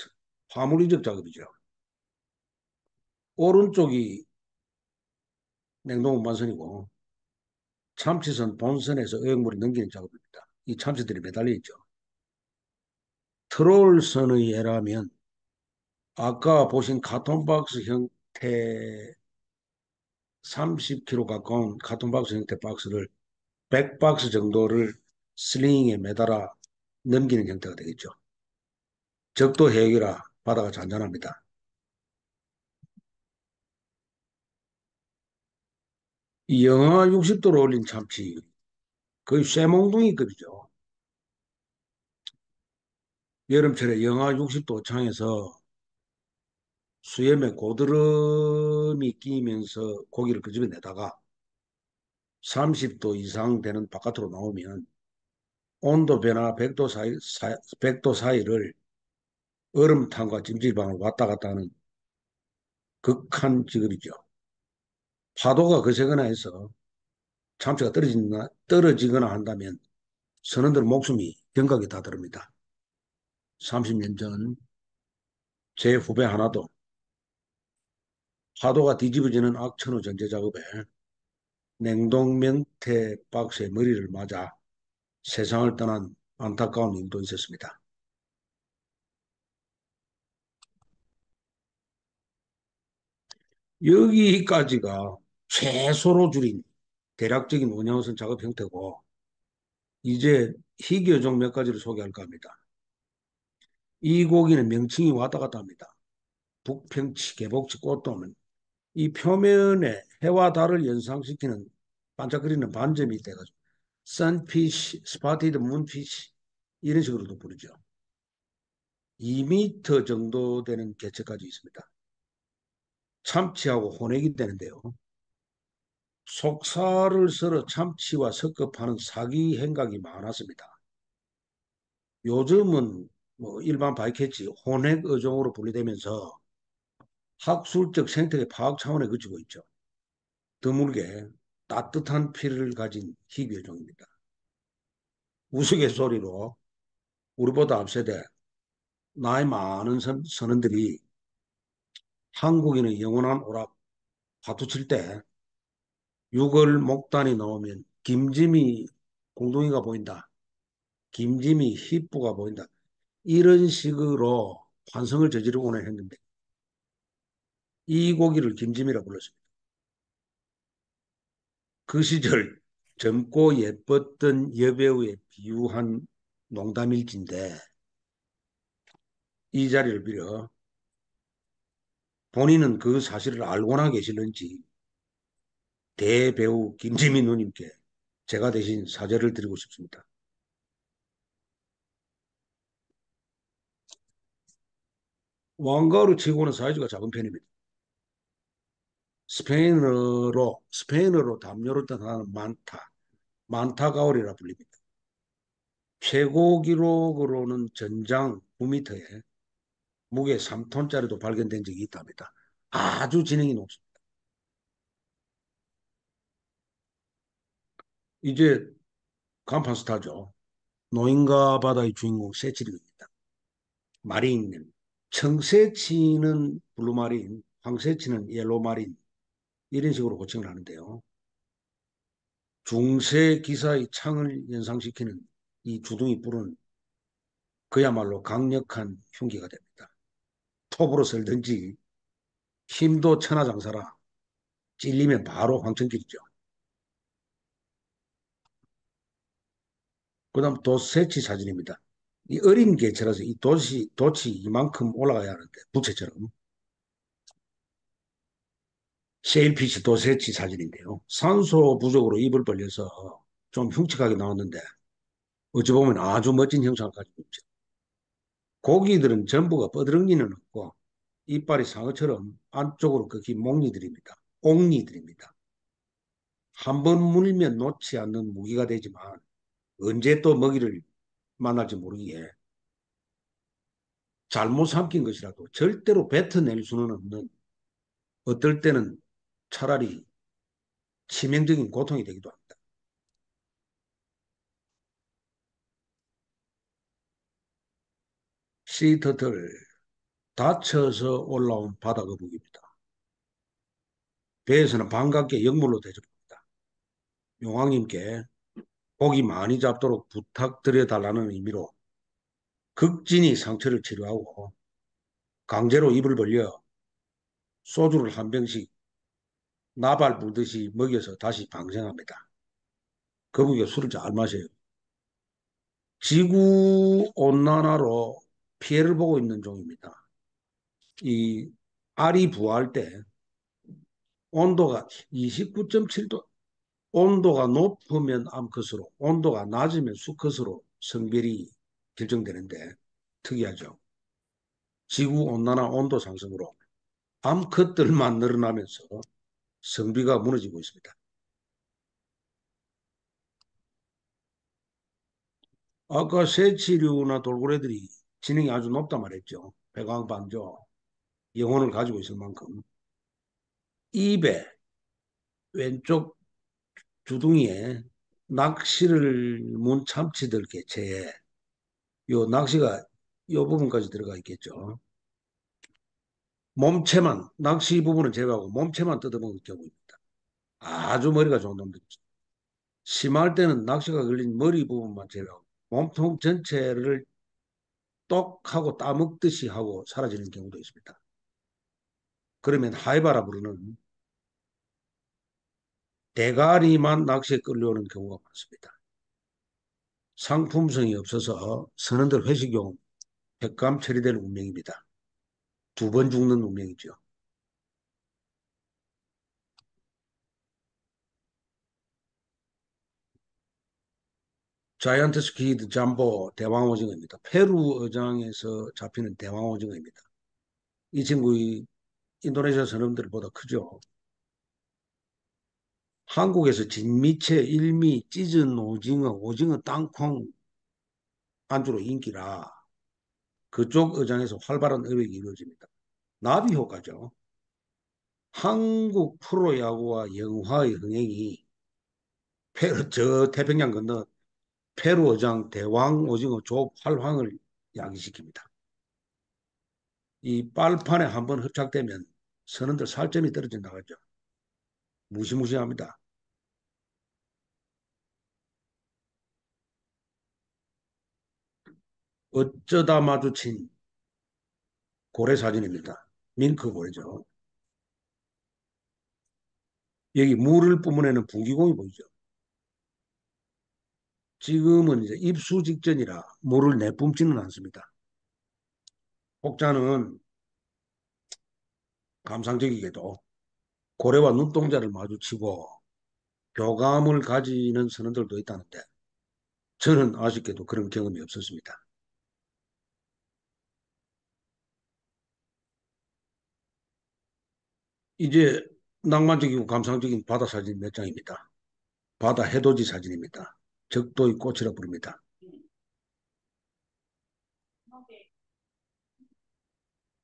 화물 이적 작업이죠. 오른쪽이 냉동 운반선이고 참치선 본선에서 어획물이 넘기는 작업입니다. 이 참치들이 매달려 있죠. 트롤선의 예라면 아까 보신 카톤박스 형태 30kg 가까운 카톤박스 형태 박스를 100박스 정도를 슬링에 매달아 넘기는 형태가 되겠죠. 적도 해역이라 바다가 잔잔합니다. 이 영하 60도로 올린 참치 거의 쇠몽둥이급이죠. 여름철에 영하 60도 창에서 수염에 고드름이 끼면서 고기를 그 집에 내다가 30도 이상 되는 바깥으로 나오면 온도 변화 100도 사이를 얼음탕과 찜질방을 왔다 갔다 하는 극한 직업이죠. 파도가 거세거나 해서 참치가 떨어지거나 한다면 선원들 목숨이 경각에 다다릅니다. 30년 전 제 후배 하나도 파도가 뒤집어지는 악천후 전제 작업에 냉동 명태 박스에 머리를 맞아 세상을 떠난 안타까운 일도 있었습니다. 여기까지가 최소로 줄인 대략적인 운영선 작업 형태고 이제 희귀어종 몇 가지를 소개할까 합니다. 이 고기는 명칭이 왔다 갔다 합니다. 북평치, 개복치, 꽃돔은 이 표면에 해와 달을 연상시키는 반짝거리는 반점이 돼가지고 선피쉬, 스파티드 문피쉬 이런 식으로도 부르죠. 2m 정도 되는 개체까지 있습니다. 참치하고 혼액이 되는데요. 속살을 썰어 참치와 섞어 파는 사기 행각이 많았습니다. 요즘은 뭐 일반 바이캐치 혼액 어종으로 분류되면서 학술적 생태계 파악 차원에 그치고 있죠. 드물게 따뜻한 피를 가진 희귀 어종입니다. 우스갯소리로 우리보다 앞세대 나이 많은 선원들이 한국인의 영원한 오락 화투 칠 때 6월 목단이 나오면 김지미 공둥이가 보인다. 김지미 히프가 보인다. 이런 식으로 환성을 저지르고는 했는데 이 고기를 김지미라 불렀습니다. 그 시절 젊고 예뻤던 여배우에 비유한 농담일진데 이 자리를 빌어 본인은 그 사실을 알고나 계실는지 대배우 김지미 누님께 제가 대신 사죄를 드리고 싶습니다. 왕가로 치고는 사이즈가 작은 편입니다. 스페인어로 담요를 뜻하는 만타가오리라 불립니다. 최고 기록으로는 전장 9m에 무게 3톤짜리도 발견된 적이 있답니다. 아주 지능이 높습니다. 이제 간판 스타죠. 노인과 바다의 주인공 세치리입니다. 마리인님. 청새치는 블루마린, 황새치는 옐로마린 이런 식으로 고칭을 하는데요. 중세 기사의 창을 연상시키는 이 주둥이 뿔은 그야말로 강력한 흉기가 됩니다. 톱으로 썰든지 힘도 천하장사라 찔리면 바로 황천길이죠. 그 다음 도세치 사진입니다. 이 어린 개체라서 이 돛이 이만큼 올라가야 하는데 부채처럼 세일피시 도세치 사진인데요. 산소 부족으로 입을 벌려서 좀 흉측하게 나왔는데 어찌 보면 아주 멋진 형상을 가지고 있죠. 고기들은 전부가 뻐드렁니는 없고 이빨이 상어처럼 안쪽으로 꺾인 목니들입니다. 옥니들입니다. 한 번 물면 놓지 않는 무기가 되지만 언제 또 먹이를 만날지 모르기에 잘못 삼킨 것이라도 절대로 뱉어낼 수는 없는 어떨 때는 차라리 치명적인 고통이 되기도 합니다. 시터틀 다쳐서 올라온 바다거북입니다. 배에서는 반갑게 역물로 대접합니다. 용왕님께 고기 많이 잡도록 부탁드려 달라는 의미로 극진히 상처를 치료하고 강제로 입을 벌려 소주를 한 병씩 나발 불듯이 먹여서 다시 방생합니다. 거북이가 술을 잘 마셔요. 지구 온난화로 피해를 보고 있는 종입니다. 이 알이 부화할 때 온도가 29.7도, 온도가 높으면 암컷으로, 온도가 낮으면 수컷으로 성별이 결정되는데 특이하죠. 지구온난화 온도 상승으로 암컷들만 늘어나면서 성비가 무너지고 있습니다. 아까 새치류나 돌고래들이 지능이 아주 높다 말했죠. 배광반조, 영혼을 가지고 있을 만큼. 입에 왼쪽 주둥이에 낚시를 문 참치들 개체에 요 낚시가 요 부분까지 들어가 있겠죠. 몸체만 낚시 부분은 제외하고 몸체만 뜯어먹을 경우입니다. 아주 머리가 좋은 놈들이죠. 심할 때는 낚시가 걸린 머리 부분만 제외하고 몸통 전체를 똑 하고 따먹듯이 하고 사라지는 경우도 있습니다. 그러면 하이바라 부르는 대가리만 낚시에 끌려오는 경우가 많습니다. 상품성이 없어서 선원들 회식용 횟감 처리될 운명입니다. 2번 죽는 운명이죠. 자이언트 스퀴드 잠보 대왕오징어입니다. 페루 어장에서 잡히는 대왕오징어입니다. 이 친구 인도네시아 선원들보다 크죠. 한국에서 진미채, 일미, 찢은 오징어, 오징어 땅콩 안주로 인기라 그쪽 의장에서 활발한 의혹이 이루어집니다. 나비 효과죠. 한국 프로야구와 영화의 흥행이 저 태평양 건너 페루 어장 대왕 오징어 조팔황을 야기시킵니다. 이 빨판에 한번 흡착되면 선원들 살점이 떨어진다고 하죠. 무시무시합니다. 어쩌다 마주친 고래 사진입니다. 밍크 고래죠. 여기 물을 뿜어내는 분기공이 보이죠. 지금은 이제 입수 직전이라 물을 내뿜지는 않습니다. 혹자는 감상적이게도 고래와 눈동자를 마주치고 교감을 가지는 선원들도 있다는데 저는 아쉽게도 그런 경험이 없었습니다. 이제 낭만적이고 감상적인 바다 사진 몇 장입니다. 바다 해돋이 사진입니다. 적도의 꽃이라 부릅니다.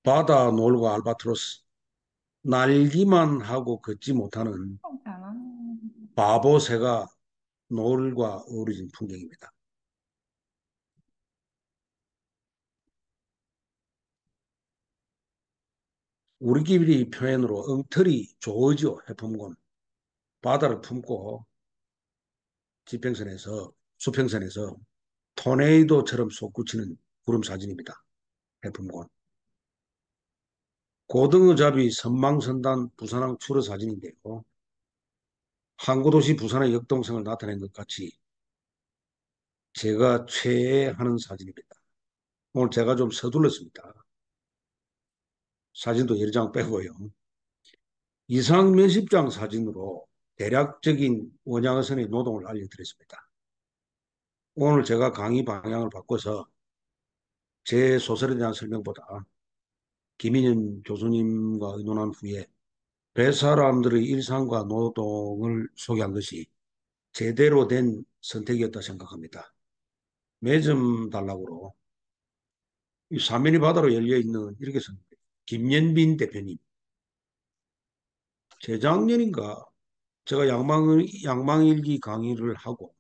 바다 놀과 알바트로스, 날기만 하고 걷지 못하는 바보 새가 노을과 어우러진 풍경입니다. 우리끼리 표현으로 엉터리 조어지오 해품곤 바다를 품고 지평선에서 수평선에서 토네이도처럼 솟구치는 구름 사진입니다. 해품곤. 고등어잡이 선망선단 부산항 추러 사진인데요. 항구도시 부산의 역동성을 나타낸 것 같이 제가 최애하는 사진입니다. 오늘 제가 좀 서둘렀습니다. 사진도 여러 장 빼고요. 이상 몇십 장 사진으로 대략적인 원양어선의 노동을 알려드렸습니다. 오늘 제가 강의 방향을 바꿔서 제 소설에 대한 설명보다 김인현 교수님과 의논한 후에 배 사람들의 일상과 노동을 소개한 것이 제대로 된 선택이었다 생각합니다. 매점 단락으로 이 사면이 바다로 열려있는 이렇게 썼는데 김연빈 대표님 재작년인가 제가 양망일기 강의를 하고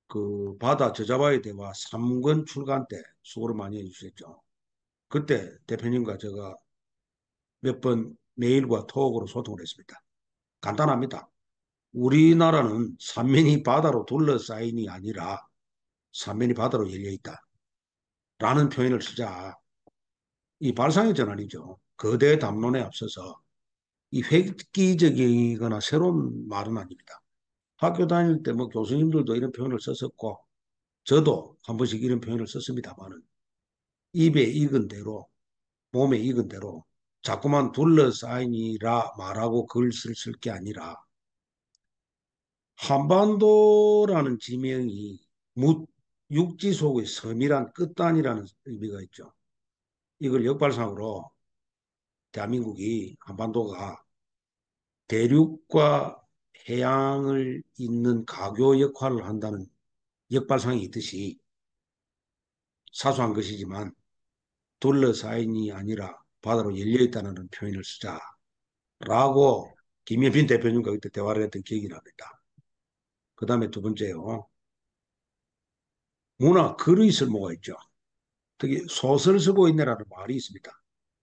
그 바다 저자와의 대화 3권 출간 때 수고를 많이 해주셨죠. 그때 대표님과 제가 몇 번 메일과 톡으로 소통을 했습니다. 간단합니다. 우리나라는 삼면이 바다로 둘러싸인이 아니라 삼면이 바다로 열려있다. 라는 표현을 쓰자. 이 발상의 전환이죠. 거대 담론에 앞서서 이 획기적이거나 새로운 말은 아닙니다. 학교 다닐 때 뭐 교수님들도 이런 표현을 썼었고 저도 한 번씩 이런 표현을 썼습니다만은 입에 익은 대로 몸에 익은 대로 자꾸만 둘러싸이니라 말하고 글을 쓸 게 아니라 한반도라는 지명이 육지 속의 섬이란 끝단이라는 의미가 있죠. 이걸 역발상으로 대한민국이 한반도가 대륙과 해양을 잇는 가교 역할을 한다는 역발상이 있듯이 사소한 것이지만 둘러싸인이 아니라 바다로 열려있다는 표현을 쓰자라고 김여빈 대표님과 그때 대화를 했던 기억이 납니다. 그 다음에 두 번째요. 문화 글의 쓸모가 있죠. 특히 소설 쓰고 있네라는 말이 있습니다.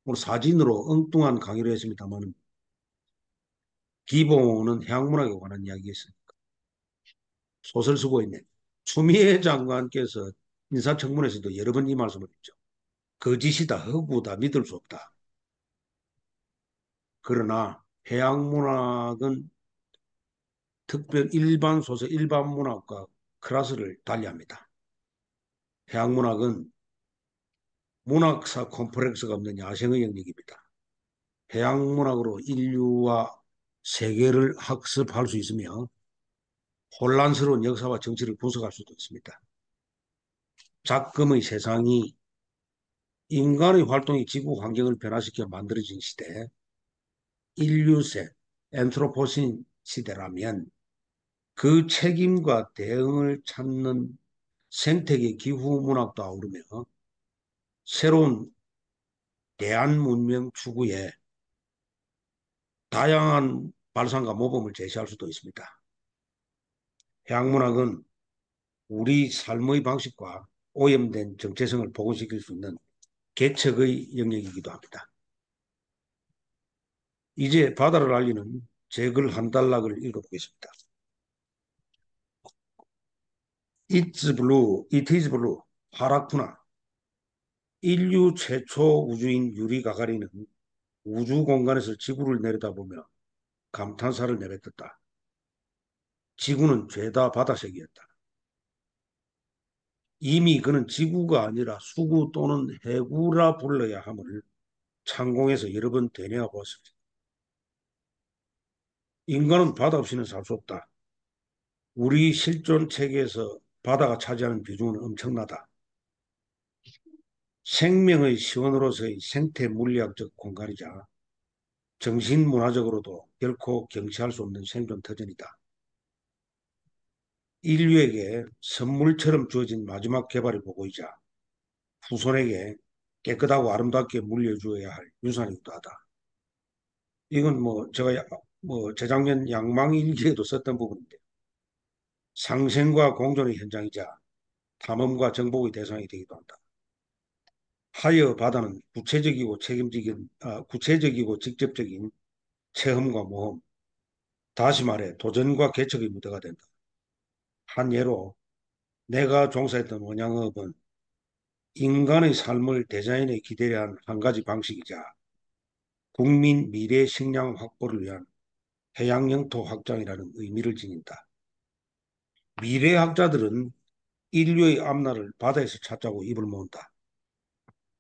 오늘 사진으로 엉뚱한 강의를 했습니다만 기본은 해양문학에 관한 이야기였습니다. 소설 쓰고 있네. 추미애 장관께서 인사청문회에서도 여러 번 이 말씀을 했죠. 거짓이다, 허구다, 믿을 수 없다. 그러나 해양문학은 특별 일반 소설, 일반 문학과 클래스를 달리합니다. 해양문학은 문학사 콤플렉스가 없는 야생의 영역입니다. 해양문학으로 인류와 세계를 학습할 수 있으며 혼란스러운 역사와 정치를 분석할 수도 있습니다. 작금의 세상이 인간의 활동이 지구 환경을 변화시켜 만들어진 시대, 인류세, 엔트로포신 시대라면 그 책임과 대응을 찾는 생태계 기후 문학도 아우르며 새로운 대한 문명 추구에 다양한 발상과 모범을 제시할 수도 있습니다. 해양문학은 우리 삶의 방식과 오염된 정체성을 복원시킬 수 있는 개척의 영역이기도 합니다. 이제 바다를 알리는 제 글 한 단락을 읽어보겠습니다. It's blue, it is blue. 파랗구나. 인류 최초 우주인 유리 가가린은 우주 공간에서 지구를 내려다보며 감탄사를 내뱉었다. 지구는 죄다 바다색이었다. 이미 그는 지구가 아니라 수구 또는 해구라 불러야 함을 창공에서 여러 번 되뇌어 보았습니다. 인간은 바다 없이는 살 수 없다. 우리 실존 체계에서 바다가 차지하는 비중은 엄청나다. 생명의 시원으로서의 생태 물리학적 공간이자 정신 문화적으로도 결코 경시할 수 없는 생존 터전이다. 인류에게 선물처럼 주어진 마지막 개발의 보고이자 후손에게 깨끗하고 아름답게 물려주어야 할 유산이기도 하다. 이건 제가 재작년 양망일기에도 썼던 부분인데 상생과 공존의 현장이자 탐험과 정복의 대상이 되기도 한다. 하여 바다는 구체적이고 직접적인 체험과 모험, 다시 말해 도전과 개척의 무대가 된다. 한 예로 내가 종사했던 원양업은 인간의 삶을 디자인에 기대한 한 가지 방식이자 국민 미래 식량 확보를 위한 해양 영토 확장이라는 의미를 지닌다. 미래학자들은 인류의 앞날을 바다에서 찾자고 입을 모은다.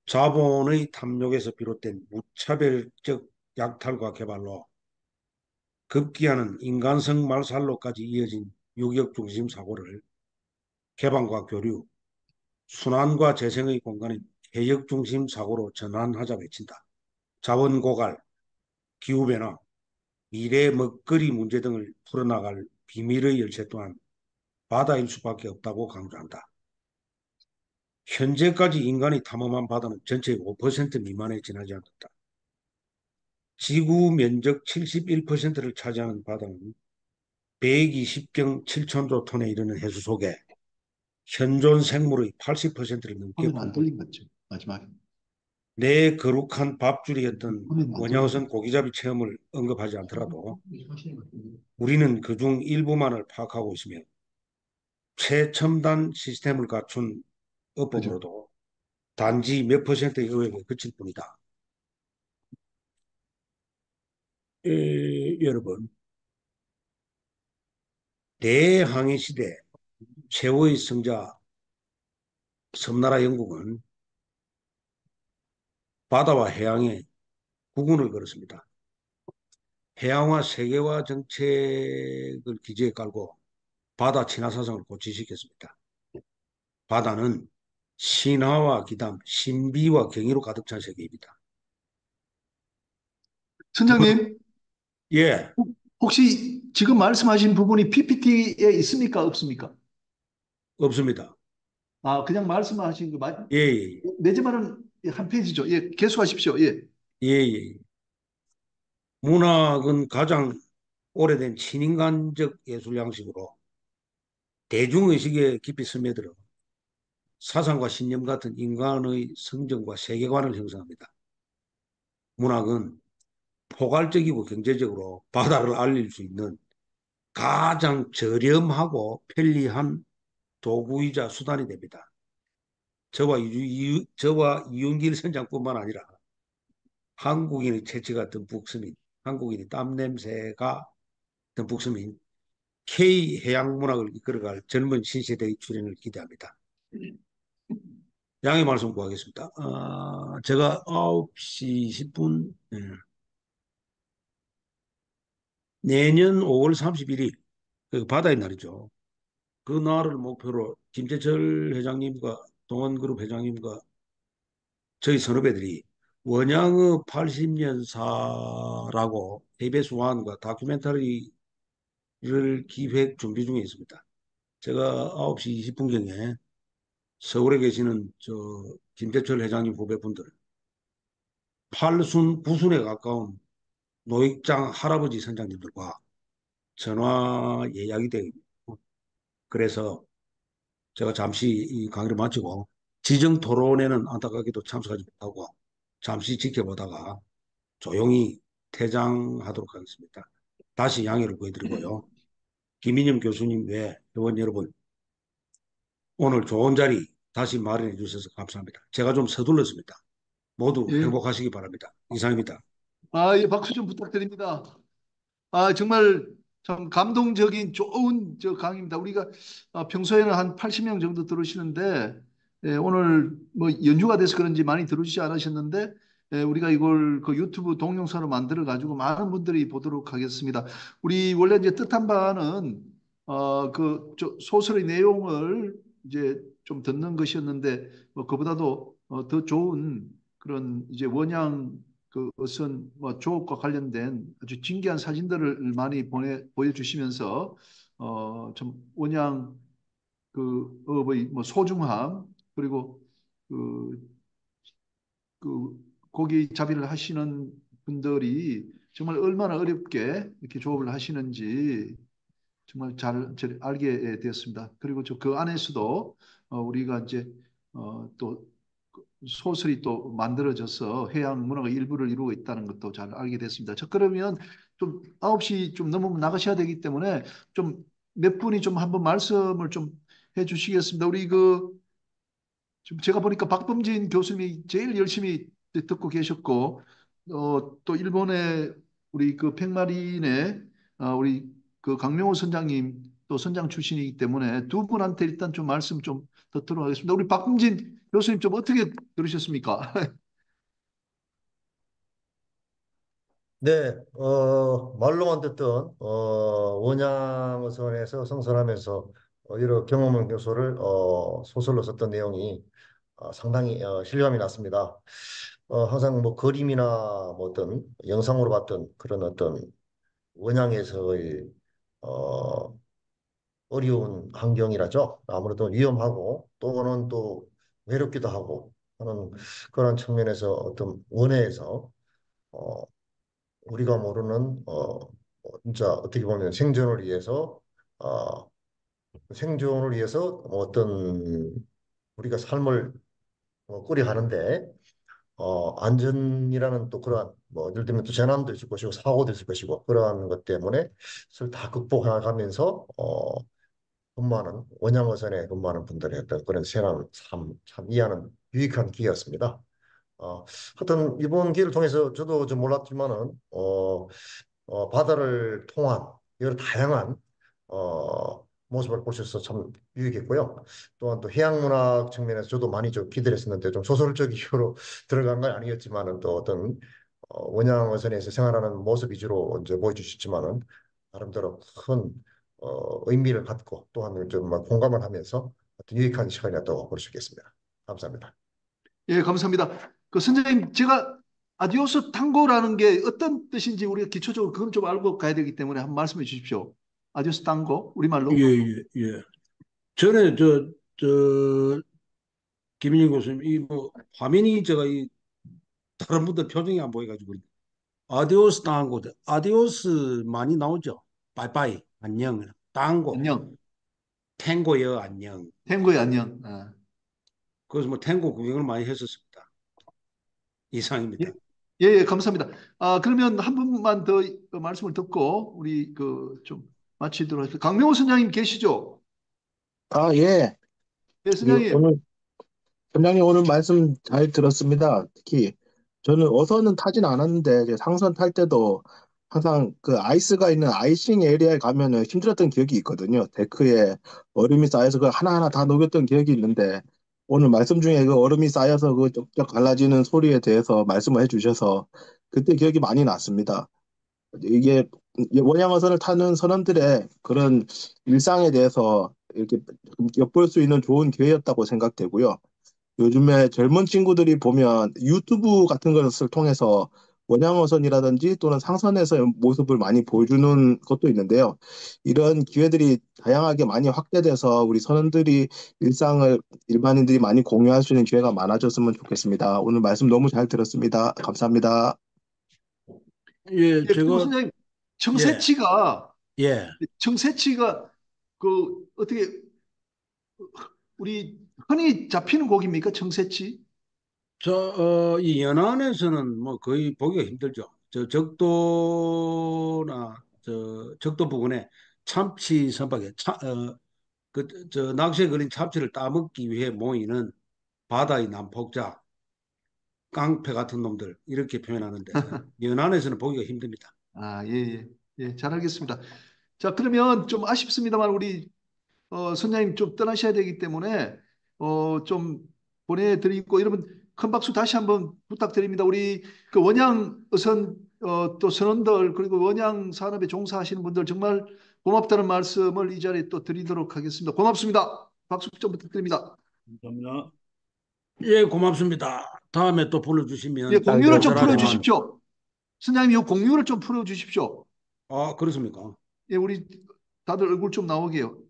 자본의 탐욕에서 비롯된 무차별적 약탈과 개발로 급기야는 인간성 말살로까지 이어진 유격 중심 사고를 개방과 교류, 순환과 재생의 공간인 개혁 중심 사고로 전환하자 외친다. 자원 고갈, 기후변화, 미래 먹거리 문제 등을 풀어나갈 비밀의 열쇠 또한 바다일 수밖에 없다고 강조한다. 현재까지 인간이 탐험한 바다는 전체의 5% 미만에 지나지 않는다. 지구 면적 71%를 차지하는 바다는 120경 7천조 톤에 이르는 해수 속에 현존 생물의 80%를 넘게 화면 안 돌린 거죠. 마지막에. 내 거룩한 밥줄이었던 화면 안 원야어선 고기잡이 체험을 언급하지 않더라도 돌린 우리는 그중 일부만을 파악하고 있으며 최첨단 시스템을 갖춘 어법으로도 단지 몇 퍼센트의 의혹에 그칠 뿐이다. 여러분, 대항해 시대 최후의 승자 섬나라 영국은 바다와 해양에 국운을 걸었습니다. 해양화 세계화 정책을 기지에 깔고 바다 친화 사상을 고취시켰습니다. 바다는 신화와 기담, 신비와 경이로 가득 찬 세계입니다. 선장님, 예, 혹시 지금 말씀하신 부분이 PPT에 있습니까? 없습니까? 없습니다. 아, 그냥 말씀하신 거 맞? 예, 예, 내지만은 한 페이지죠. 예, 계속하십시오. 예. 예, 예. 문학은 가장 오래된 친인간적 예술 양식으로 대중의식에 깊이 스며들어 사상과 신념 같은 인간의 성정과 세계관을 형성합니다. 문학은 포괄적이고 경제적으로 바다를 알릴 수 있는 가장 저렴하고 편리한 도구이자 수단이 됩니다. 저와 이윤길 선장뿐만 아니라 한국인의 체취가 듬뿍 스민, 한국인의 땀 냄새가 듬뿍 스민 K 해양문학을 이끌어갈 젊은 신세대의 출연을 기대합니다. 양해 말씀 구하겠습니다. 제가 9시 10분, 내년 5월 31일, 그 바다의 날이죠. 그 날을 목표로 김재철 회장님과 동원그룹 회장님과 저희 선후배들이 원양의 80년사라고 KBS 1과 다큐멘터리를 기획 준비 중에 있습니다. 제가 9시 20분경에 서울에 계시는 김재철 회장님 후배분들, 팔순, 구순에 가까운 노익장 할아버지 선장님들과 전화 예약이 되어 있고, 그래서 제가 잠시 이 강의를 마치고 지정 토론회는 안타깝게도 참석하지 못하고 잠시 지켜보다가 조용히 퇴장하도록 하겠습니다. 다시 양해를 구해드리고요. 김인영 교수님 외 회원 여러분, 오늘 좋은 자리 다시 마련해 주셔서 감사합니다. 제가 좀 서둘렀습니다. 모두 예. 행복하시기 바랍니다. 이상입니다. 예, 박수 좀 부탁드립니다. 정말 참 감동적인 좋은 강의입니다. 우리가 평소에는 한 80명 정도 들으시는데 오늘 뭐 연휴가 돼서 그런지 많이 들으시지 않으셨는데 우리가 이걸 그 유튜브 동영상으로 만들어 가지고 많은 분들이 보도록 하겠습니다. 우리 원래 이제 뜻한 바는 소설의 내용을 이제 좀 듣는 것이었는데 뭐 그보다도 더 좋은 그런 이제 원양 그 어떤 뭐 조업과 관련된 아주 진기한 사진들을 많이 보여주시면서 좀 원양 그 업의 뭐 소중함 그리고 그, 그 고기 잡이를 하시는 분들이 정말 얼마나 어렵게 이렇게 조업을 하시는지 정말 잘 알게 되었습니다. 그리고 그 안에서도 우리가 이제 또 소설이 또 만들어져서 해양 문화가 일부를 이루고 있다는 것도 잘 알게 됐습니다. 자, 그러면 좀 9시 좀 넘으면 나가셔야 되기 때문에 좀 몇 분이 좀 한번 말씀을 좀 해주시겠습니다. 우리 지금 제가 보니까 박범진 교수님이 제일 열심히 듣고 계셨고, 또 일본의 우리 그 백마린의 우리 그 강명호 선장님 또 선장 출신이기 때문에 두 분한테 일단 좀 말씀 좀 듣도록 하겠습니다. 우리 박범진 교수님 좀 어떻게 들으셨습니까? 네, 말로만 듣던 원양어선에서 성선하면서 여러 경험한 교소를 소설로 썼던 내용이 상당히 실감이 났습니다. 항상 뭐 그림이나 뭐 어떤 영상으로 봤던 그런 어떤 원양에서의 어, 어려운 환경이라죠. 아무래도 위험하고 또는 또 외롭기도 하고 하는 그런 측면에서 어떤 원해에서 어, 우리가 모르는 진짜 어떻게 보면 어, 생존을 위해서 어떤 우리가 삶을 꾸려 가는데 안전이라는 또 그러한 뭐 예를 들면 또 재난도 있을 것이고 사고도 있을 것이고 그러한 것 때문에 그걸 다 극복해 가면서 근무하는 원양어선에 근무하는 분들의 어떤 그런 생활 참 이해하는 유익한 기회였습니다. 하여튼 이번 기회를 통해서 저도 좀 몰랐지만은 바다를 통한 여러 다양한 모습을 볼 수 있어서 참 유익했고요. 또한 또 해양문학 측면에서 저도 많이 좀 기대를 했었는데 좀 소설적 이유로 들어간 건 아니었지만은 또 어떤 원양어선에서 생활하는 모습 위주로 이제 보여주셨지만은 나름대로 큰 의미를 갖고 또한 좀 공감을 하면서 어떤 유익한 시간이었다고 볼 수 있겠습니다. 감사합니다. 예, 감사합니다. 그 선생님, 제가 아디오스 tango라는 게 어떤 뜻인지 우리가 기초적으로 그건 좀 알고 가야 되기 때문에 한번 말씀해 주십시오. 아디오스 tango, 예, 우리말로? 예, 예. 전에 김인영 교수님, 화면이 다른 분들 표정이 안 보여가지고, 아디오스 땅고, 아디오스 많이 나오죠? 빠이빠이, 안녕. 땅고, 안녕. 탱고요, 안녕. 탱고의 안녕. 그래서 뭐 탱고 구경을 많이 했었습니다. 예, 이상입니다. 예, 예, 감사합니다. 그러면 한 분만 더 말씀을 듣고 우리 좀 마치도록 하겠습니다. 강명호 선장님 계시죠? 예. 예, 선장님. 오늘, 선장님 오늘 말씀 잘 들었습니다. 특히 저는 어선은 타진 않았는데 이제 상선 탈 때도 항상 그 아이스가 있는 아이싱 에리아에 가면은 힘들었던 기억이 있거든요. 데크에 얼음이 쌓여서 그 하나하나 다 녹였던 기억이 있는데 오늘 말씀 중에 그 얼음이 쌓여서 그 쩍쩍 갈라지는 소리에 대해서 말씀을 해주셔서 그때 기억이 많이 났습니다. 이게 원양어선을 타는 선원들의 그런 일상에 대해서 이렇게 엿볼 수 있는 좋은 기회였다고 생각되고요. 요즘에 젊은 친구들이 보면 유튜브 같은 것을 통해서 원양어선이라든지 또는 상선에서의 모습을 많이 보여주는 것도 있는데요. 이런 기회들이 다양하게 많이 확대돼서 우리 선원들이 일상을 일반인들이 많이 공유할 수 있는 기회가 많아졌으면 좋겠습니다. 오늘 말씀 너무 잘 들었습니다. 감사합니다. 예, 예, 그리고 제가 선생님, 예, 청새치가 예. 청새치가 그 어떻게 우리 흔히 잡히는 고기입니까? 청새치? 이 연안에서는 뭐 거의 보기가 힘들죠. 적도나 적도 부근에 참치 선박에 낚시에 걸린 참치를 따먹기 위해 모이는 바다의 난폭자, 깡패 같은 놈들 이렇게 표현하는데 연안에서는 보기가 힘듭니다. 아, 예, 예. 예, 잘 알겠습니다. 자, 그러면 좀 아쉽습니다만 우리 선장님 좀 떠나셔야 되기 때문에 좀 보내드리고 여러분 큰 박수 다시 한번 부탁드립니다. 우리 그 원양 어선 또 선원들 그리고 원양 산업에 종사하시는 분들 정말 고맙다는 말씀을 이 자리에 또 드리도록 하겠습니다. 고맙습니다. 박수 좀 부탁드립니다. 감사합니다. 예, 고맙습니다. 다음에 또 예, 불러주시면 잘 공유를 좀 들었습니다. 적절하지만 풀어주십시오. 선장님, 이 공유를 좀 풀어주십시오. 그렇습니까? 예, 우리 다들 얼굴 좀 나오게요.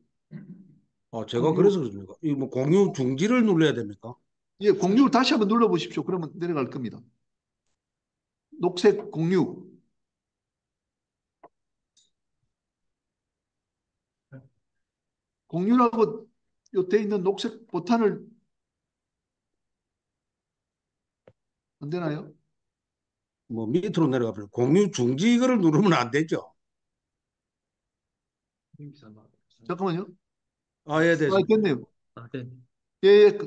제가 공유, 그래서 그렇습니까? 이 뭐 공유 중지를 눌러야 됩니까? 예, 공유 다시 한번 눌러보십시오. 그러면 내려갈 겁니다. 녹색 공유. 공유라고 돼 있는 녹색 보탄을 안 되나요? 뭐 밑으로 내려가 버려. 공유 중지를 누르면 안 되죠. 잠깐만요. 예, 아, 됐습니다. 됐네요. 아, 네. 예, 예,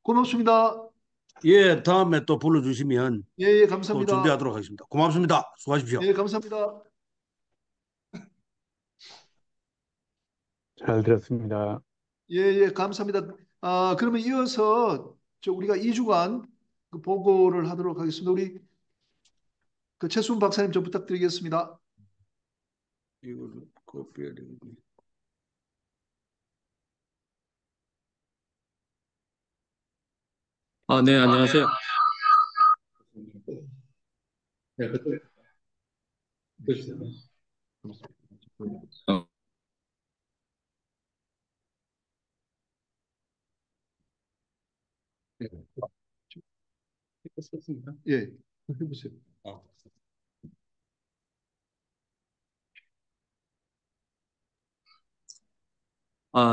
고맙습니다. 예, 다음에 또 불러주시면 예, 예, 또 감사합니다. 준비하도록 하겠습니다. 고맙습니다. 수고하십시오. 예, 감사합니다. 잘 들었습니다. 예, 예, 감사합니다. 아, 그러면 이어서 우리가 2주간 그 보고를 하도록 하겠습니다. 우리 그 최수훈 박사님 좀 부탁드리겠습니다. 이거를 커피해야 되겠네. 네, 안녕하세요. 네, 그때 보시죠. 어, 예, 썼습니다. 예, 해보세요. 어.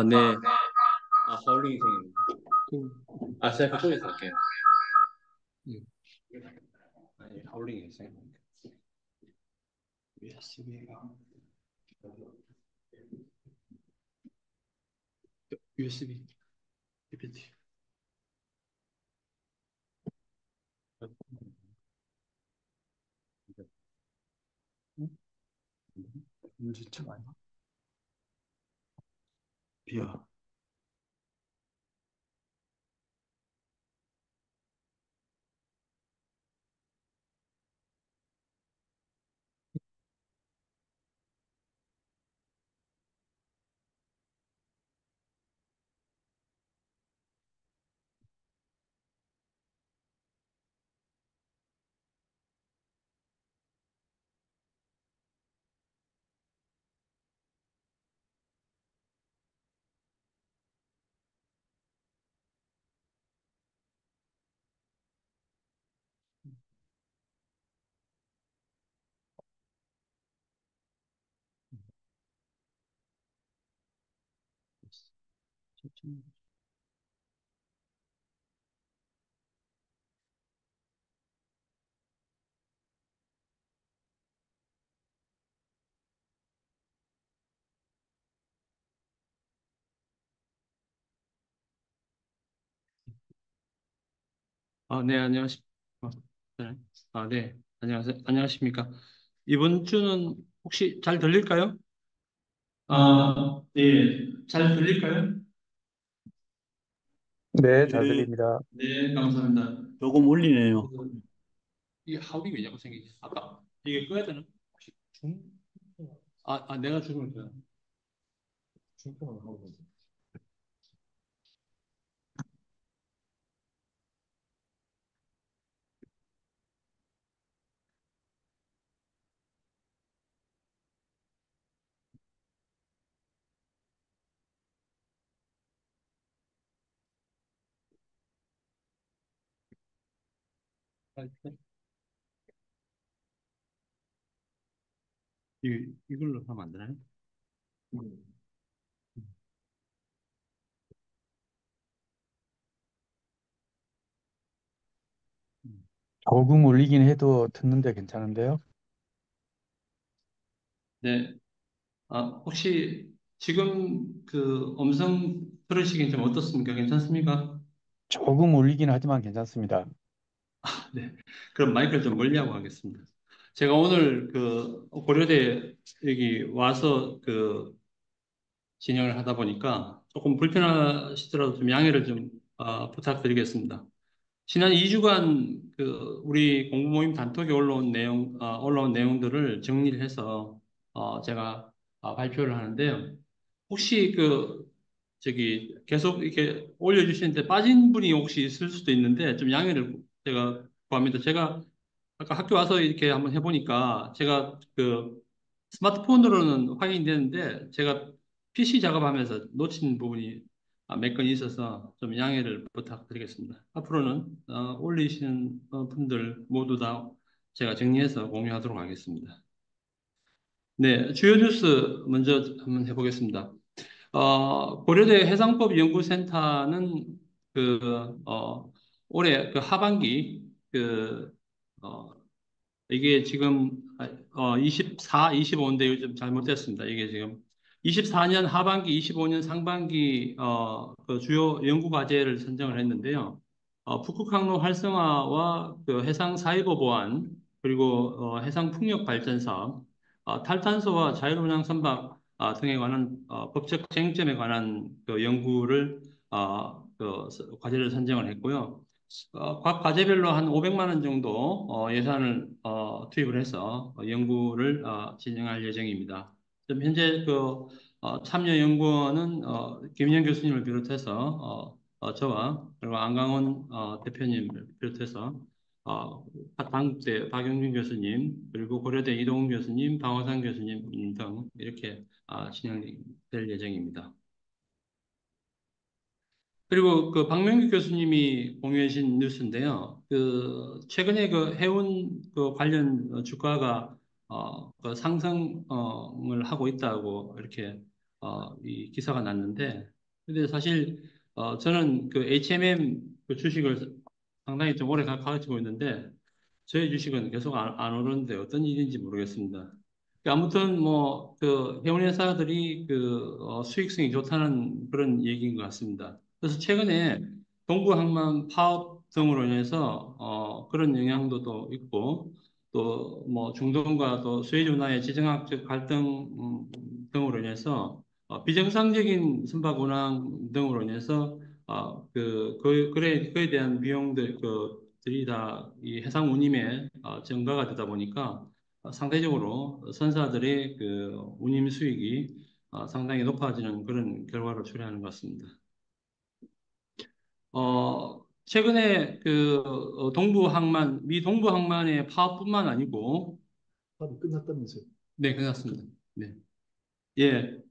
네. 하울링 선생님. 제가 그쪽에서 할게요. 예. 아니, 하울링 선생님. USB가 USB PPT. 진짜 많이 비야. 네, 안녕하십니까. 네. 네, 안녕하세요. 안녕하십니까. 이번 주는 혹시 잘 들릴까요? 네, 잘 들릴까요? 네, 잘 들립니다. 네, 감사합니다. 조금 울리네요. 이게 하울이 왜 자꾸 생기지? 아까 이게 끄야 되나? 혹시 내가 죽으면 돼요. 중통을 하고. 이걸로 하면 안 되나요? 조금 울리긴 해도 듣는데 괜찮은데요? 네. 혹시 지금 그 음성 들으시긴 좀 어떻습니까? 괜찮습니까? 조금 울리긴 하지만 괜찮습니다. 네. 그럼 마이크를 좀 멀리하고 하겠습니다. 제가 오늘 그 고려대 여기 와서 그 진행을 하다 보니까 조금 불편하시더라도 좀 양해를 좀 부탁드리겠습니다. 지난 2주간 그 우리 공부 모임 단톡에 올라온 내용들을 정리를 해서 제가 발표를 하는데요. 혹시 그 저기 계속 이렇게 올려주시는데 빠진 분이 혹시 있을 수도 있는데 좀 양해를 제가 구합니다. 제가 아까 학교 와서 이렇게 한번 해보니까 제가 그 스마트폰으로는 확인이 되는데 제가 PC 작업하면서 놓친 부분이 몇 건 있어서 좀 양해를 부탁드리겠습니다. 앞으로는 올리시는 분들 모두 다 제가 정리해서 공유하도록 하겠습니다. 네, 주요 뉴스 먼저 한번 해보겠습니다. 고려대 해상법 연구센터는 올해 그 하반기 어, 이게 지금 24, 25인데 요즘 잘못됐습니다. 이게 지금 24년 하반기, 25년 상반기 그 주요 연구 과제를 선정을 했는데요. 북극 항로 활성화와 그 해상 사이버 보안 그리고 해상 풍력 발전 사업, 탈탄소와 자율운항 선박 등에 관한 법적 쟁점에 관한 그 연구를 과제를 선정을 했고요. 각 과제별로 한 500만 원 정도 예산을 투입을 해서 연구를 진행할 예정입니다. 지금 현재 그 참여 연구원은 김인영 교수님을 비롯해서 저와 그리고 안강원 대표님을 비롯해서 당국대 박영준 교수님 그리고 고려대 이동훈 교수님, 방화상 교수님 등 이렇게 진행될 예정입니다. 그리고 그 박명규 교수님이 공유해 주신 뉴스인데요. 그 최근에 그 해운 그 관련 주가가 그 상승을 하고 있다고 이렇게 이 기사가 났는데, 근데 사실 저는 그 HMM 그 주식을 상당히 좀 오래 가지고 있는데 저희 주식은 계속 안 오르는데 어떤 일인지 모르겠습니다. 아무튼 뭐 그 해운 회사들이 그 수익성이 좋다는 그런 얘기인 것 같습니다. 그래서 최근에 동부항만 파업 등으로 인해서 그런 영향도 또 있고 또 뭐 중동과 또 수에즈 운하의 지정학적 갈등 등으로 인해서 비정상적인 선박 운항 등으로 인해서 그에 대한 비용들 들이 다 이 해상 운임에 증가가 되다 보니까 상대적으로 선사들의 그 운임 수익이 상당히 높아지는 그런 결과를 초래하는 것 같습니다. 최근에 그 미 동부항만의 파업뿐만 아니고 끝났다면서요? 네, 끝났습니다. 네. 예,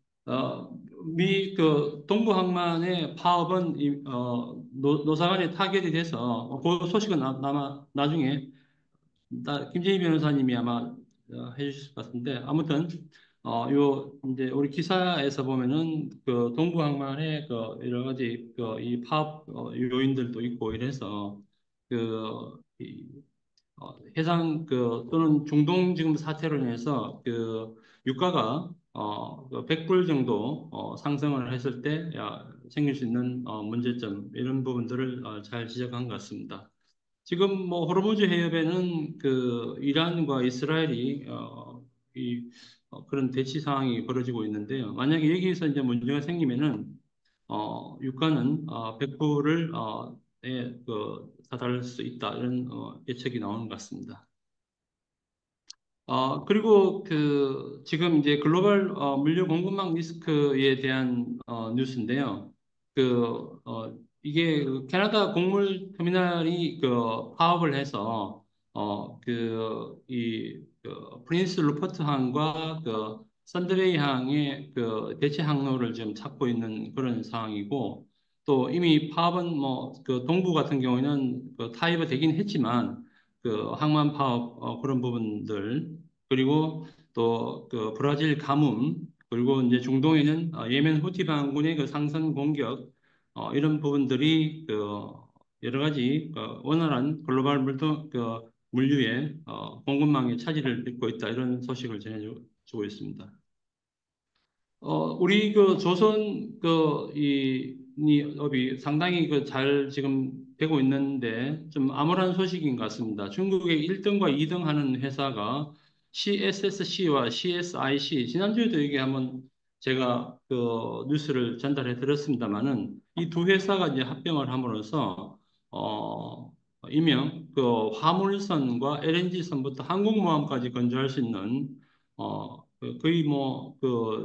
미 동부항만의 파업은 노사간에 타결이 돼서 그 소식은 아마 나중에 김재희 변호사님이 아마 해주실 것 같은데 아무튼 이제 우리 기사에서 보면은 그 동부항만의 그 여러 가지 이 파업 요인들도 있고 이래서 이 해상 또는 중동 지금 사태로 인해서 유가가 100불 정도 상승을 했을 때 생길 수 있는 문제점 이런 부분들을 잘 지적한 것 같습니다. 지금 뭐 호르무즈 해협에는 그 이란과 이스라엘이 그런 대치 상황이 벌어지고 있는데요. 만약에 여기에서 이제 문제가 생기면은 유가는 100불을 사달할 수 있다 이런 예측이 나오는 것 같습니다. 그리고 지금 이제 글로벌 물류 공급망 리스크에 대한 뉴스인데요. 이게 캐나다 곡물 터미널이 파업을 해서 프린스 루퍼트 항과 선드레이 항의 대체 항로를 지금 찾고 있는 그런 상황이고 또 이미 파업은 뭐 동부 같은 경우에는 타협이 되긴 했지만 그 항만 파업 그런 부분들 그리고 또 그 브라질 가뭄 그리고 이제 중동에는 예멘 후티 반군의 그 상선 공격 이런 부분들이 그 여러 가지 원활한 글로벌 물류의 공급망의 차질을 빚고 있다 이런 소식을 전해주고 있습니다. 우리 그 조선 이 업이 상당히 그 잘 지금 되고 있는데 좀 암울한 소식인 것 같습니다. 중국의 1등과 2등 하는 회사가 CSSC와 CSIC 지난주에도 이게 한번 제가 그 뉴스를 전달해 드렸습니다만은 이 두 회사가 이제 합병을 함으로써 이명 그 화물선과 LNG선부터 항공모함까지 건조할 수 있는 거의 뭐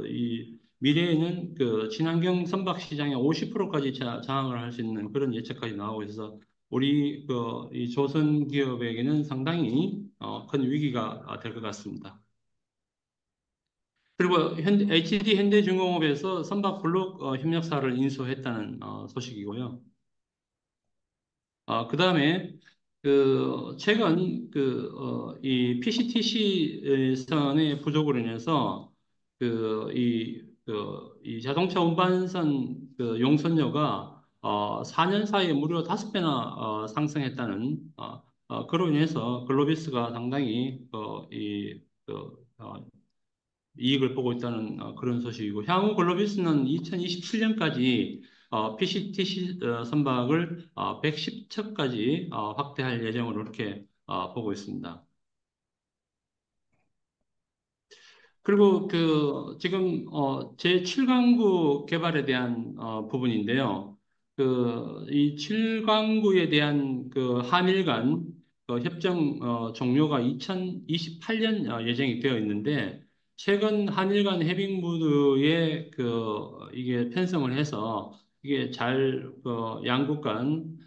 이 미래에는 그 친환경 선박 시장의 50%까지 장악을 할 수 있는 그런 예측까지 나오고 있어서 우리 이 조선 기업에게는 상당히 큰 위기가 될 것 같습니다. 그리고 HD 현대중공업에서 선박 블록 협력사를 인수했다는 소식이고요. 그다음에 최근 이 PCTC 선의 부족으로 인해서 이 자동차 운반선 용선료가 4년 사이에 무려 5배나 상승했다는 그로 인해서 글로비스가 상당히 이익을 보고 있다는 그런 소식이고 향후 글로비스는 2027년까지 PCTC 선박을 110척까지 확대할 예정으로 이렇게 보고 있습니다. 그리고 지금 제7강구 개발에 대한 부분인데요. 이 7강구에 대한 한일 간 협정 종료가 2028년 예정이 되어 있는데 최근 한일 간 해빙무드에 이게 편성을 해서 이게 잘 양국 간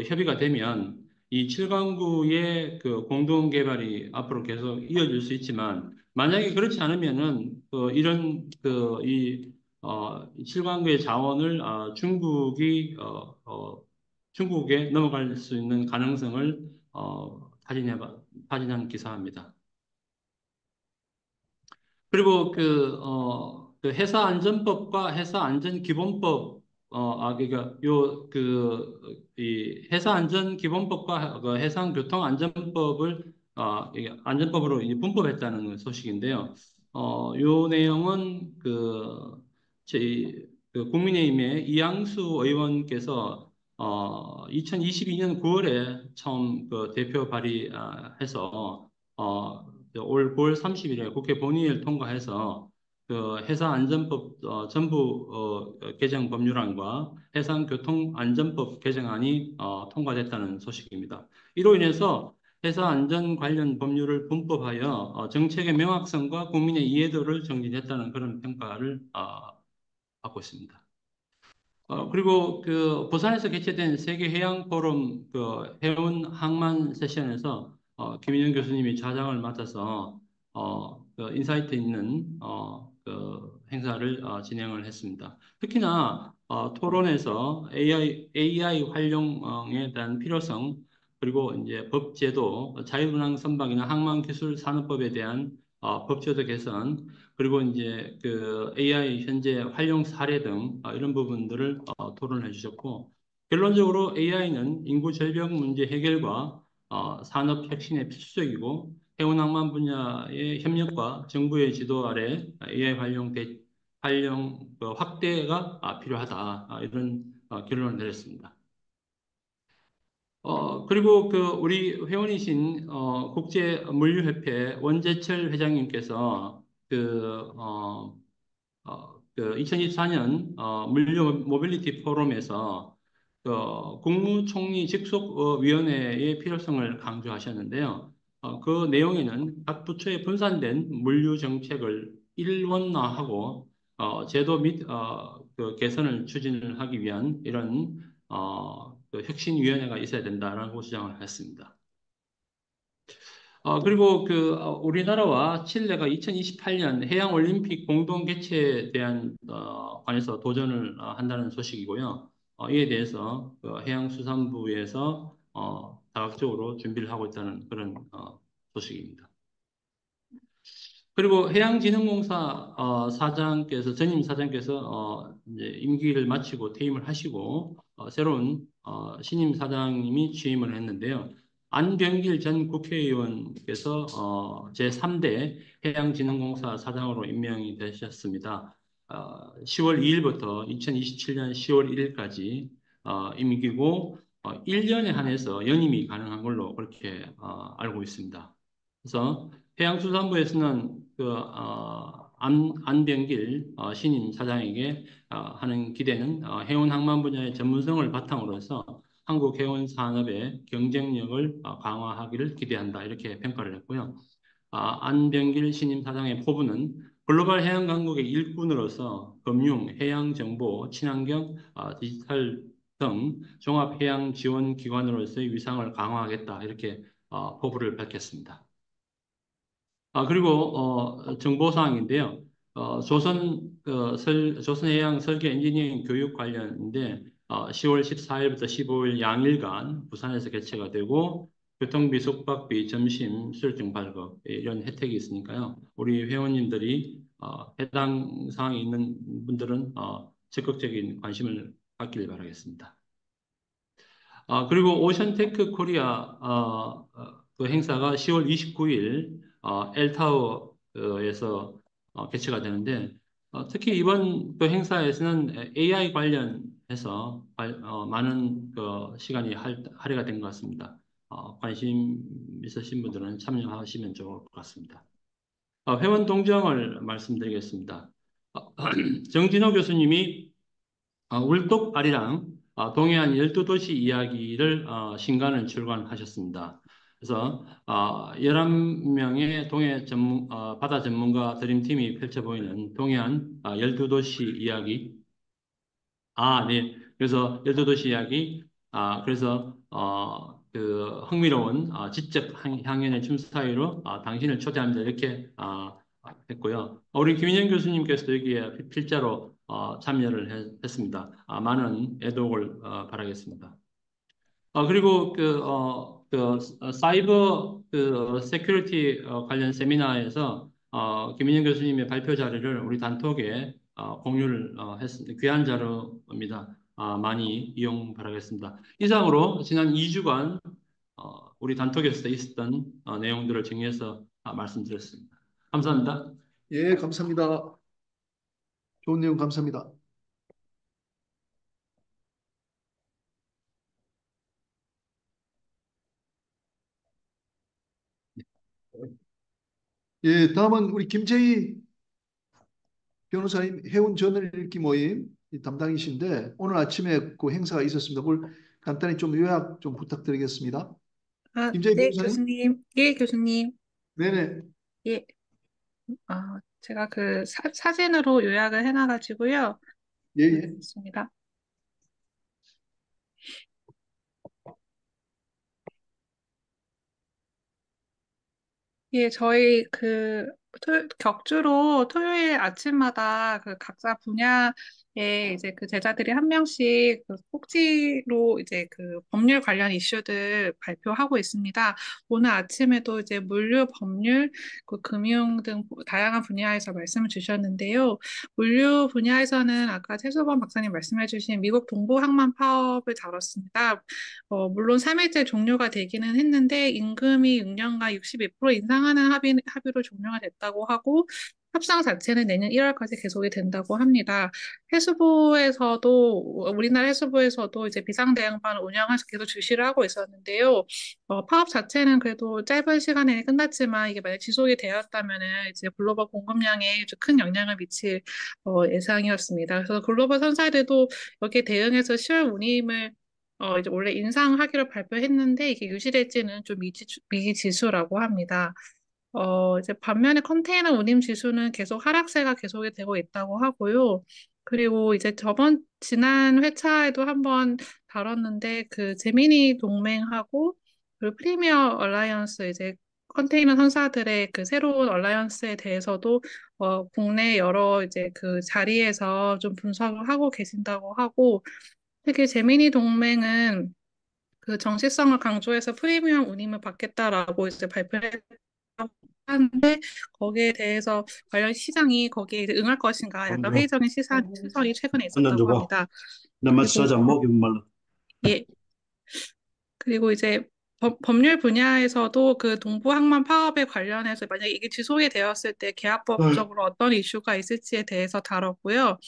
협의가 되면 이 7강구의 공동 개발이 앞으로 계속 이어질 수 있지만 만약에 그렇지 않으면은 이런 이 7강구의 자원을 중국에 넘어갈 수 있는 가능성을 타진한 기사입니다. 그리고 그 회사안전법과 회사안전기본법 그러니까 이 회사안전기본법과 해상교통안전법을 이게 안전법으로 이제 분법했다는 소식인데요. 요 내용은 국민의힘의 이양수 의원께서 2022년 9월에 처음 대표 발의해서 올 9월 30일에 국회 본회의를 통과해서 회사안전법 전부 개정 법률안과 해상교통안전법 개정안이 통과됐다는 소식입니다. 이로 인해서 회사안전 관련 법률을 분법하여 정책의 명확성과 국민의 이해도를 정진했다는 그런 평가를 받고 있습니다. 그리고 부산에서 개최된 세계해양포럼 해운 항만 세션에서 김인영 교수님이 좌장을 맡아서 인사이트 있는 행사를 진행을 했습니다. 특히나 토론에서 AI 활용에 대한 필요성 그리고 이제 법제도, 자유운항 선박이나 항만기술 산업법에 대한 법제도 개선 그리고 이제 AI 현재 활용 사례 등 이런 부분들을 토론해 주셨고 결론적으로 AI는 인구 절벽 문제 해결과 산업 혁신에 필수적이고 해운항만 분야의 협력과 정부의 지도 아래 AI 활용 확대가 필요하다 이런 결론을 내렸습니다. 그리고 우리 회원이신 국제물류협회 원재철 회장님께서 2024년 물류 모빌리티 포럼에서 국무총리 직속위원회의 필요성을 강조하셨는데요. 그 내용에는 각 부처의 분산된 물류 정책을 일원화하고 제도 및 개선을 추진을 하기 위한 이런 혁신위원회가 있어야 된다라고 주장을 했습니다. 그리고 우리나라와 칠레가 2028년 해양올림픽 공동 개최에 대한 관해서 도전을 한다는 소식이고요. 이에 대해서 해양수산부에서 다각적으로 준비를 하고 있다는 그런 소식입니다. 그리고 해양진흥공사 사장께서 전임 사장께서 이제 임기를 마치고 퇴임을 하시고 새로운 신임 사장님이 취임을 했는데요. 안병길 전 국회의원께서 제3대 해양진흥공사 사장으로 임명이 되셨습니다. 10월 2일부터 2027년 10월 1일까지 임기고 1년에 한해서 연임이 가능한 걸로 그렇게 알고 있습니다. 그래서 해양수산부에서는 안병길 신임 사장에게 하는 기대는 해운 항만 분야의 전문성을 바탕으로 해서 한국 해운 산업의 경쟁력을 강화하기를 기대한다 이렇게 평가를 했고요. 안병길 신임 사장의 포부는 글로벌 해양 강국의 일꾼으로서 금융, 해양 정보, 친환경, 디지털 등 종합 해양 지원 기관으로서의 위상을 강화하겠다 이렇게 포부를 밝혔습니다. 그리고 정보사항인데요. 조선해양 설계 엔지니어링 교육 관련인데 10월 14일부터 15일 양일간 부산에서 개최가 되고 교통비, 숙박비, 점심, 수료증 발급 이런 혜택이 있으니까요. 우리 회원님들이 해당 사항이 있는 분들은 적극적인 관심을 갖기를 바라겠습니다. 그리고 오션테크 코리아 그 행사가 10월 29일 엘타워에서 개최가 되는데 특히 이번 그 행사에서는 AI 관련해서 많은 그 시간이 할애가 된 것 같습니다. 관심 있으신 분들은 참여하시면 좋을 것 같습니다. 회원 동정을 말씀드리겠습니다. 정진호 교수님이 울독아리랑 동해안 12도시 이야기를 신간을 출간하셨습니다. 그래서 11명의 바다 전문가 드림팀이 펼쳐 보이는 동해안 12도시 이야기. 네. 그래서 12도시 이야기. 그래서 그 흥미로운 지적 향연의 춤 스타일로 당신을 초대합니다. 이렇게 했고요. 우리 김인영 교수님께서도 여기에 필자로 참여를 했습니다. 많은 애독을 바라겠습니다. 그리고 사이버 세큐리티 관련 세미나에서 김인영 교수님의 발표 자료를 우리 단톡에 공유를 했습니다. 귀한 자료입니다. 많이 이용 바라겠습니다. 이상으로 지난 2주간 우리 단톡에서 있었던 내용들을 정리해서 말씀드렸습니다. 감사합니다. 예, 감사합니다. 좋은 내용 감사합니다. 예, 다음은 우리 김재희 변호사님 해운 저널 읽기 모임 담당이신데 오늘 아침에 그 행사가 있었습니다. 그걸 간단히 좀 요약 좀 부탁드리겠습니다. 김재희 네, 변호사님? 교수님. 예, 교수님. 네네. 예, 제가 그 사진으로 요약을 해놔가지고요. 예, 예. 있습니다. 예, 저희 격주로 토요일 아침마다 그 각자 분야에 이제 그 제자들이 한 명씩 그 꼭지로 이제 그 법률 관련 이슈들 발표하고 있습니다. 오늘 아침에도 이제 물류 법률, 그 금융 등 다양한 분야에서 말씀을 주셨는데요. 물류 분야에서는 아까 최소범 박사님 말씀해 주신 미국 동부 항만 파업을 다뤘습니다. 물론 3일째 종료가 되기는 했는데 임금이 6년간 62% 인상하는 합의로 종료가 됐다고 하고 협상 자체는 내년 1월까지 계속이 된다고 합니다. 우리나라 해수부에서도 이제 비상대응반을 운영해서 계속 주시를 하고 있었는데요. 파업 자체는 그래도 짧은 시간에 끝났지만 이게 만약 지속이 되었다면은 이제 글로벌 공급량에 아주 큰 영향을 미칠 예상이었습니다. 그래서 글로벌 선사들도 여기에 대응해서 10월 운임을 이제 원래 인상하기로 발표했는데 이게 유지될지는 좀 미지수라고 합니다. 이제 반면에 컨테이너 운임 지수는 계속 하락세가 계속이 되고 있다고 하고요. 그리고 이제 지난 회차에도 한번 다뤘는데 그 제미니 동맹하고 그리고 프리미어 얼라이언스 이제 컨테이너 선사들의 그 새로운 얼라이언스에 대해서도 국내 여러 이제 그 자리에서 좀 분석을 하고 계신다고 하고 특히 제미니 동맹은 그 정시성을 강조해서 프리미엄 운임을 받겠다라고 이제 발표를 하는데 거기에 대해서 관련 시장이 거기에 이제 응할 것인가 약간 회의적인 시선이 최근에 한잔 있었다고 줘봐. 합니다. 나 마치 그리고 사자 목이 말라. 예. 그리고 이제 법률 분야에서도 그 동부 항만 파업에 관련해서 만약에 이게 지속이 되었을 때 계약법적으로 어떤 이슈가 있을지에 대해서 다뤘고요.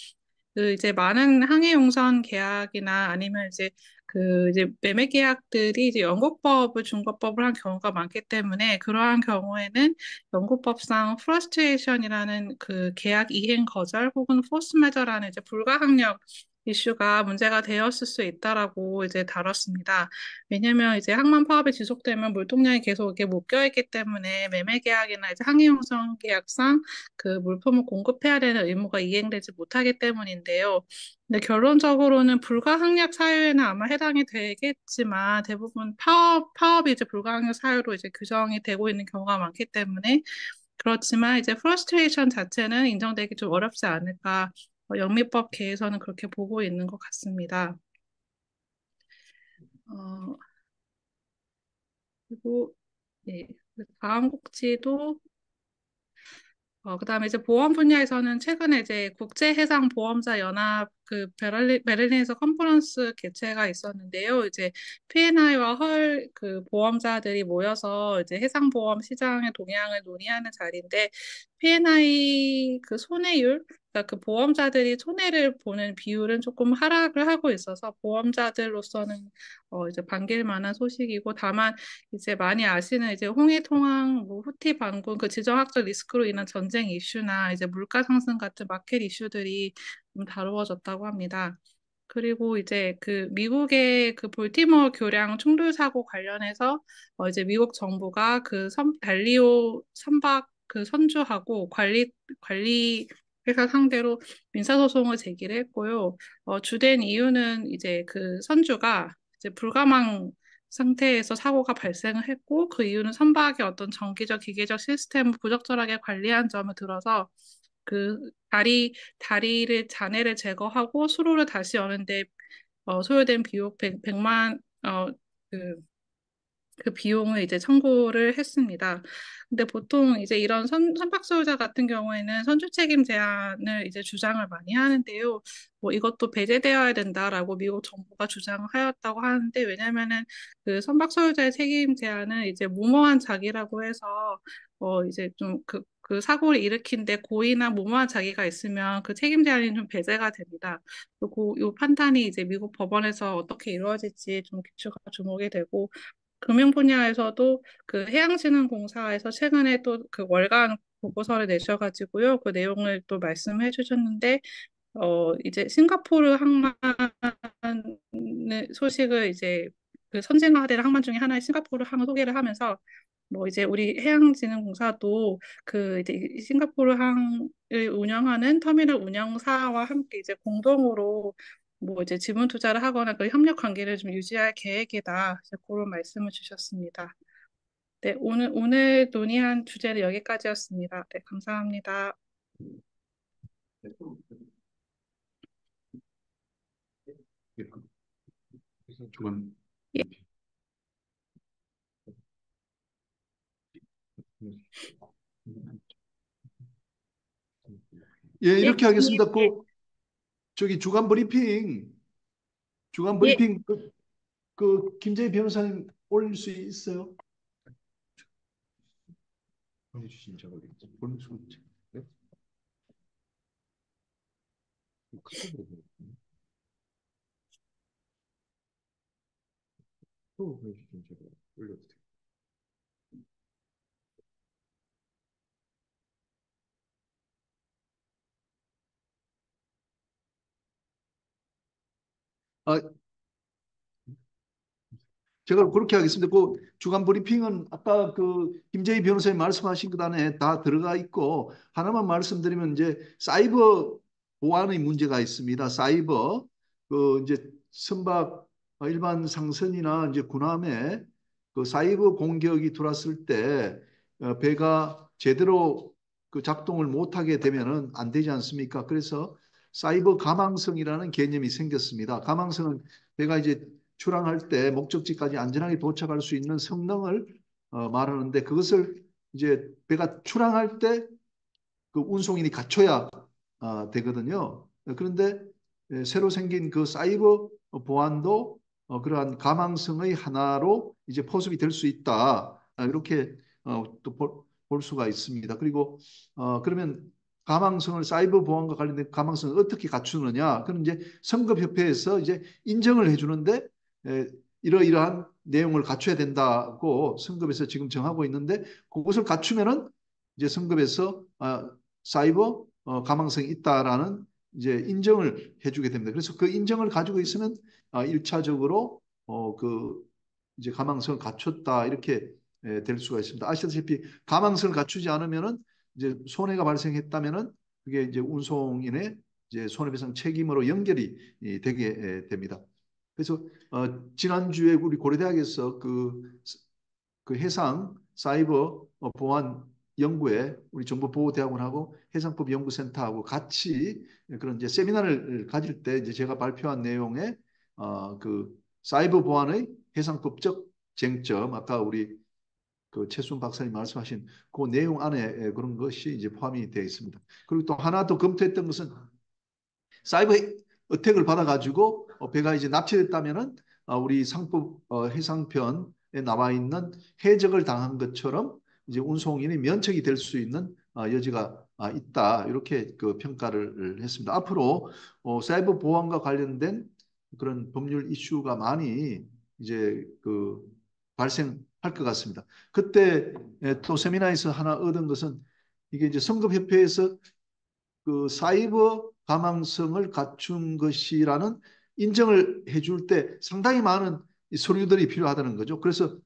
그 이제 많은 항해용선 계약이나 아니면 이제 그 이제 매매 계약들이 이제 영국법을 중거법을 한 경우가 많기 때문에 그러한 경우에는 영국법상 프러스트레이션이라는 그 계약 이행 거절 혹은 포스 매저라는 이제 불가항력 이슈가 문제가 되었을 수 있다라고 이제 다뤘습니다. 왜냐면 이제 항만 파업이 지속되면 물동량이 계속 이렇게 묶여 있기 때문에 매매 계약이나 이제 항해용선 계약상 그 물품을 공급해야 되는 의무가 이행되지 못하기 때문인데요. 근데 결론적으로는 불가항력 사유에는 아마 해당이 되겠지만 대부분 파업이 이제 불가항력 사유로 이제 규정이 되고 있는 경우가 많기 때문에 그렇지만 이제 프러스트레이션 자체는 인정되기 좀 어렵지 않을까. 영미법계에서는 그렇게 보고 있는 것 같습니다. 어, 그리고 예, 다음 곡지도 그다음에 이제 보험 분야에서는 최근에 이제 국제해상보험자 연합 그 베를린에서 컨퍼런스 개최가 있었는데요. 이제 P&I와 헐 그 보험자들이 모여서 이제 해상보험 시장의 동향을 논의하는 자리인데 P&I 그 손해율 그러니까 그 보험자들이 손해를 보는 비율은 조금 하락을 하고 있어서 보험자들로서는 이제 반길 만한 소식이고 다만 이제 많이 아시는 이제 홍해통항, 뭐 후티 반군 그 지정학적 리스크로 인한 전쟁 이슈나 이제 물가 상승 같은 마켓 이슈들이 좀 다루어졌다고 합니다. 그리고 이제 그 미국의 그 볼티모어 교량 충돌 사고 관련해서 이제 미국 정부가 그 달리오 선박 그 선주하고 관리 회사 상대로 민사소송을 제기를 했고요. 주된 이유는 이제 그 선주가 이제 불가망 상태에서 사고가 발생을 했고 그 이유는 선박의 어떤 전기적, 기계적 시스템을 부적절하게 관리한 점을 들어서 그 다리를 잔해를 제거하고 수로를 다시 여는데 소요된 비용 100만 그 비용을 이제 청구를 했습니다. 근데 보통 이제 이런 선박 소유자 같은 경우에는 선주 책임 제한을 이제 주장을 많이 하는데요. 뭐 이것도 배제되어야 된다라고 미국 정부가 주장을 하였다고 하는데 왜냐면은 그 선박 소유자의 책임 제한은 이제 무모한 자기라고 해서 이제 좀 그 사고를 일으킨 데 고의나 무모한 자기가 있으면 그 책임 제한이 좀 배제가 됩니다. 그리고 이 판단이 이제 미국 법원에서 어떻게 이루어질지 좀 기초가 주목이 되고 금융 분야에서도 그 해양진흥공사에서 최근에 또 그 월간 보고서를 내셔가지고요. 그 내용을 또 말씀해 주셨는데, 이제 싱가포르 항만 소식을 이제 그 선진화된 항만 중에 하나의 싱가포르 항을 소개를 하면서 뭐 이제 우리 해양진흥공사도 그 이제 싱가포르 항을 운영하는 터미널 운영사와 함께 이제 공동으로 뭐 이제 지분 투자를 하거나 그 협력 관계를 좀 유지할 계획이다. 이제 그런 말씀을 주셨습니다. 네, 오늘 논의한 주제는 여기까지였습니다. 네, 감사합니다. 조금 예, 예, 예, 이렇게 교수님. 하겠습니다. 저기 주간 예, 브리핑 그 김재희 변호사님 올릴 수 있어요? 보내주신 적을 네? 카톡으로 보내주신 적을 올려도 돼요. 아, 제가 그렇게 하겠습니다. 그 주간 브리핑은 아까 그 김재희 변호사님 말씀하신 것 안에 다 들어가 있고 하나만 말씀드리면 이제 사이버 보안의 문제가 있습니다. 사이버 그 이제 선박 일반 상선이나 이제 군함에 그 사이버 공격이 들어왔을 때 배가 제대로 그 작동을 못하게 되면은 안 되지 않습니까? 그래서 사이버 가망성이라는 개념이 생겼습니다. 가망성은 배가 이제 출항할 때 목적지까지 안전하게 도착할 수 있는 성능을 말하는데 그것을 이제 배가 출항할 때 그 운송인이 갖춰야 되거든요. 그런데 새로 생긴 그 사이버 보안도 그러한 가망성의 하나로 이제 포섭이 될 수 있다. 이렇게 또 볼 수가 있습니다. 그리고 그러면 가망성을 사이버 보안과 관련된 가망성을 어떻게 갖추느냐? 그럼 이제 성급협회에서 이제 인정을 해주는데 이러이러한 내용을 갖춰야 된다고 성급에서 지금 정하고 있는데 그것을 갖추면은 이제 성급에서 사이버 가망성이 있다라는 이제 인정을 해주게 됩니다. 그래서 그 인정을 가지고 있으면 1차적으로 그 이제 가망성을 갖췄다 이렇게 될 수가 있습니다. 아시다시피 가망성을 갖추지 않으면은 이제 손해가 발생했다면은 그게 이제 운송인의 이제 손해배상 책임으로 연결이 되게 됩니다. 그래서 지난주에 우리 고려대학에서 그 해상 사이버 보안 연구에 우리 정보보호대학원하고 해상법연구센터하고 같이 그런 이제 세미나를 가질 때 이제 제가 발표한 내용에 그 사이버 보안의 해상법적 쟁점 아까 우리 그 최순 박사님 말씀하신 그 내용 안에 그런 것이 이제 포함이 되어 있습니다. 그리고 또 하나 더 검토했던 것은 사이버 어택을 받아가지고 배가 이제 납치됐다면은 우리 상법 해상편에 나와 있는 해적을 당한 것처럼 이제 운송인이 면책이 될 수 있는 여지가 있다 이렇게 그 평가를 했습니다. 앞으로 사이버 보안과 관련된 그런 법률 이슈가 많이 이제 그 발생할 것 같습니다. 그때 또 세미나에서 하나 얻은 것은 이게 이제 성급협회에서 그 사이버 가망성을 갖춘 것이라는 인정을 해줄 때 상당히 많은 서류들이 필요하다는 거죠. 그래서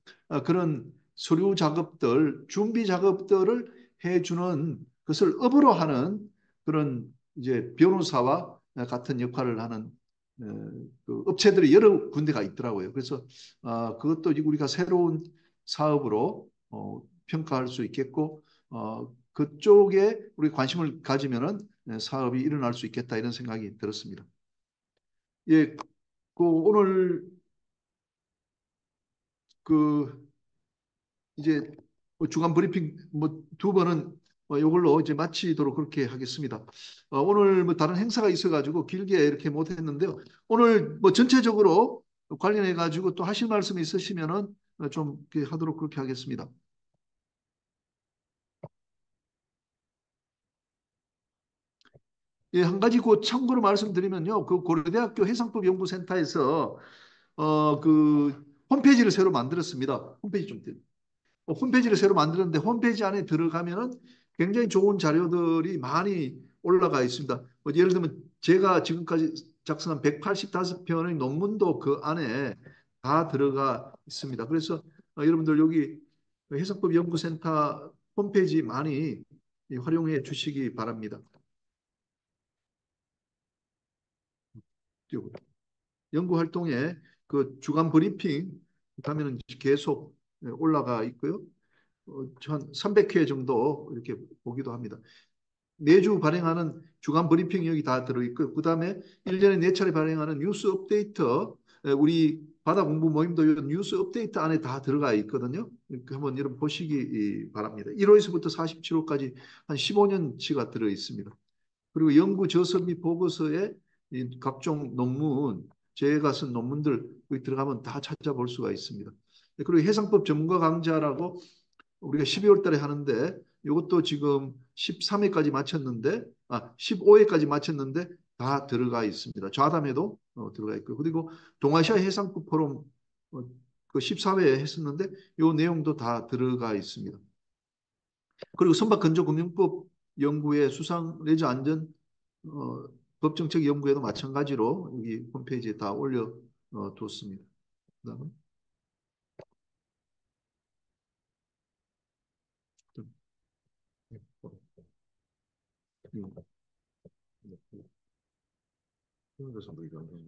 그런 서류 작업들, 준비 작업들을 해주는 것을 업으로 하는 그런 이제 변호사와 같은 역할을 하는 그 업체들이 여러 군데가 있더라고요. 그래서 그것도 우리가 새로운 사업으로 평가할 수 있겠고 그쪽에 우리 관심을 가지면은 사업이 일어날 수 있겠다 이런 생각이 들었습니다. 예, 그 오늘 그 이제 주간 브리핑 뭐 두 번은 이걸로 이제 마치도록 그렇게 하겠습니다. 오늘 뭐 다른 행사가 있어가지고 길게 이렇게 못했는데요. 오늘 뭐 전체적으로 관련해 가지고 또 하실 말씀이 있으시면은 좀 이렇게 하도록 그렇게 하겠습니다. 예, 한 가지 그 참고로 말씀드리면요. 그 고려대학교 해상법연구센터에서 그 홈페이지를 새로 만들었습니다. 홈페이지 좀 홈페이지를 새로 만들었는데 홈페이지 안에 들어가면은 굉장히 좋은 자료들이 많이 올라가 있습니다. 예를 들면 제가 지금까지 작성한 185편의 논문도 그 안에 다 들어가 있습니다. 그래서 여러분들 여기 해상법연구센터 홈페이지 많이 활용해 주시기 바랍니다. 연구 활동에 그 주간 브리핑 하면은 계속 올라가 있고요. 한 300회 정도 이렇게 보기도 합니다. 매주 발행하는 주간 브리핑 여기 다 들어있고요. 그 다음에 1년에 4차례 발행하는 뉴스 업데이트, 우리 바다 공부 모임도 뉴스 업데이트 안에 다 들어가 있거든요. 한번 여러분 보시기 바랍니다. 1호에서부터 47호까지 한 15년치가 들어있습니다. 그리고 연구 저서 및 보고서에 각종 논문, 제가 쓴 논문들 여기 들어가면 다 찾아볼 수가 있습니다. 그리고 해상법 전문가 강좌라고 우리가 12월 달에 하는데 이것도 지금 13회까지 마쳤는데 15회까지 마쳤는데 다 들어가 있습니다. 좌담에도 들어가 있고 그리고 동아시아 해상법 포럼 그 14회 했었는데 이 내용도 다 들어가 있습니다. 그리고 선박 건조금융법 연구의 수상 레저 안전 법정책 연구에도 마찬가지로 여기 홈페이지에 다 올려뒀습니다. 그다음에